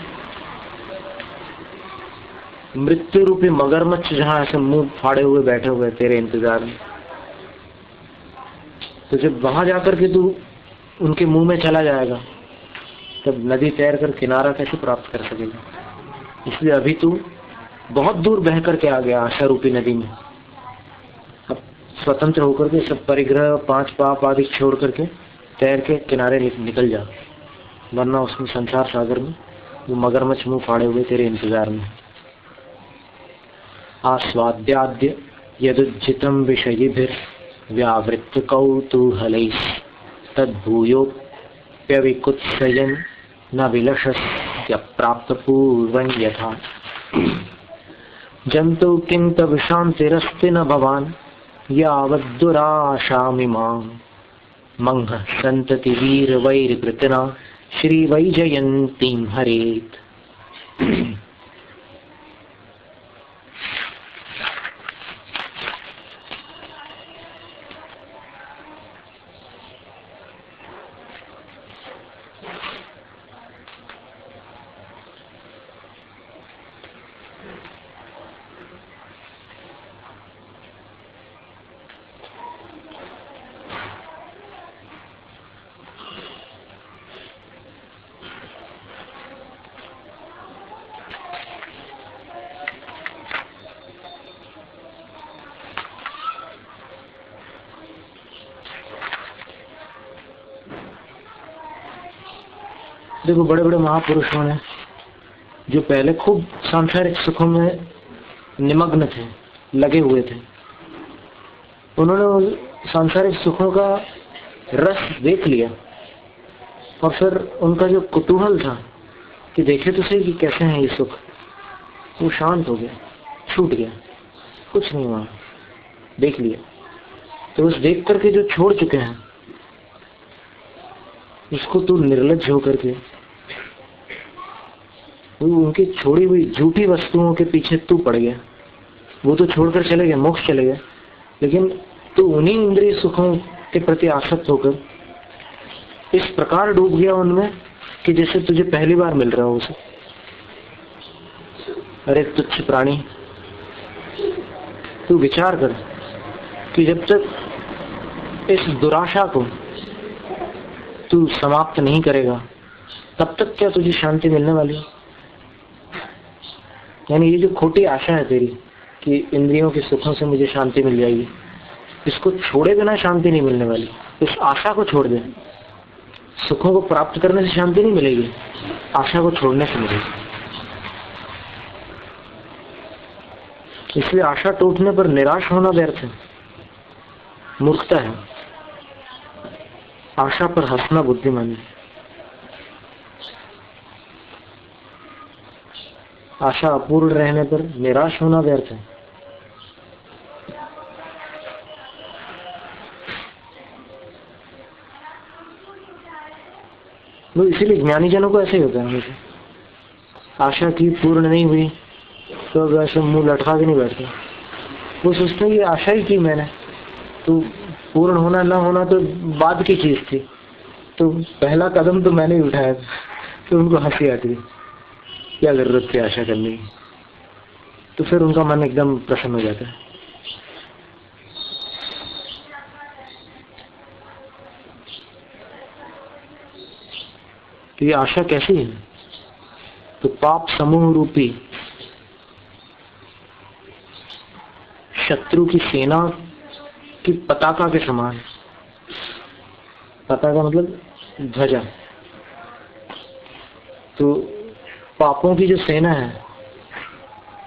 मृत्यु रूपी मगरमच्छ जहां ऐसे मुंह फाड़े हुए बैठे हुए तेरे इंतजार में। तो जब वहां जाकर के तू उनके मुंह में चला जाएगा तब नदी तैर कर किनारा कैसे प्राप्त कर सकेगा? इसलिए अभी तू बहुत दूर बह करके आ गया आशा रूपी नदी में। अब स्वतंत्र होकर के सब परिग्रह, 5 पाप आदि छोड़ करके तैर के किनारे निकल जा, वरना उसमें संसार सागर में वो मगरमच्छ मुंह फाड़े हुए तेरे इंतजार में। आस्वाद्याद्य यदुज्जितं विषयिभिर्व्यावृत्त कौतूहलैः तद्भूयोऽप्यविकुत्सयन् न विलसत्यप्राप्तपूर्वं यथा जन्तु किं तव शान्तिरस्ति न भवान् यावद्दुराशामिमां मंह सन्तति वीरवैर्कृतना श्रीवैजयन्तीं हरेत्। देखो बड़े बड़े महापुरुषों ने जो पहले खूब सांसारिक सुखों में निमग्न थे, लगे हुए थे, उन्होंने सांसारिक सुखों का रस देख लिया और फिर उनका जो कुतूहल था कि देखे तो सही कि कैसे हैं ये सुख, वो शांत हो गया, छूट गया, कुछ नहीं हुआ, देख लिया। तो उस देख करके जो छोड़ चुके हैं उसको तू निर्लज्ज होकर के उनकी छोड़ी हुई झूठी वस्तुओं के पीछे तू पड़ गया। वो तो छोड़कर चले गए, मोक्ष चले गए, लेकिन तू उन्हीं इंद्रिय सुखों के प्रति आसक्त होकर इस प्रकार डूब गया उनमें कि जैसे तुझे पहली बार मिल रहा हो उसे। अरे तुच्छ प्राणी, तू विचार कर कि जब तक इस दुराशा को तू समाप्त नहीं करेगा तब तक क्या तुझे शांति मिलने वाली है? यानी ये जो खोटी आशा है तेरी कि इंद्रियों के सुखों से मुझे शांति मिल जाएगी, इसको छोड़े बिना शांति नहीं मिलने वाली। इस आशा को छोड़ दे। सुखों को प्राप्त करने से शांति नहीं मिलेगी, आशा को छोड़ने से मिलेगी। इसलिए आशा टूटने पर निराश होना व्यर्थ है, मूर्खता है। आशा पर हंसना बुद्धिमानी है। आशा अपूर्ण रहने पर निराश होना व्यर्थ है। तो इसीलिए ज्ञानी जनों को ऐसे ही होता है हमेशा। आशा की पूर्ण नहीं हुई तो वैसे मुंह लटका के नहीं बैठते। वो सोचते हैं कि आशा ही की मैंने, तो पूर्ण होना ना होना तो बाद की चीज थी, तो पहला कदम तो मैंने ही उठाया था। तो उनको हंसी आती है, क्या जरूरत थी आशा करने की। तो फिर उनका मन एकदम प्रसन्न हो जाता है। तो ये आशा कैसी है? तो पाप समूह रूपी शत्रु की सेना की पताका के समान। पताका मतलब ध्वजा। तो पापों की जो सेना है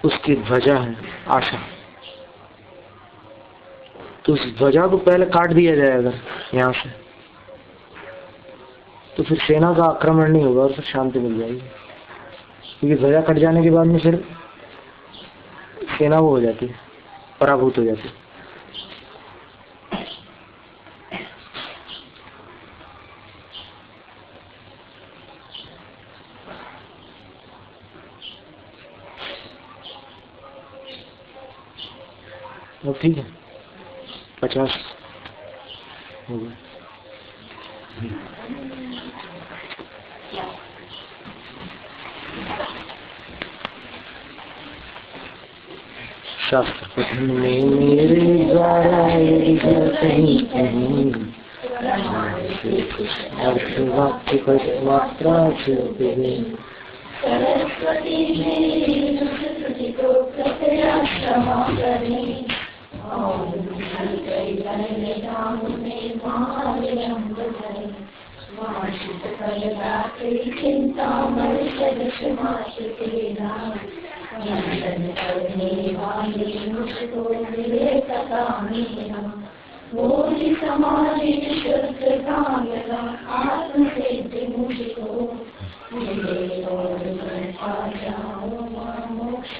उसकी ध्वजा है आशा। तो उस ध्वजा को पहले काट दिया जाएगा यहाँ से, तो फिर सेना का आक्रमण नहीं होगा और फिर शांति मिल जाएगी। क्योंकि ध्वजा कट जाने के बाद में फिर सेना वो हो जाती है, पराभूत हो जाती है। ठीक है, 50 हो गए। शास्त्र पठन में मेरे द्वारा कहीं कहीं अर्थ वाक्य पर मात्रा चलते सरस्वती मोक्ष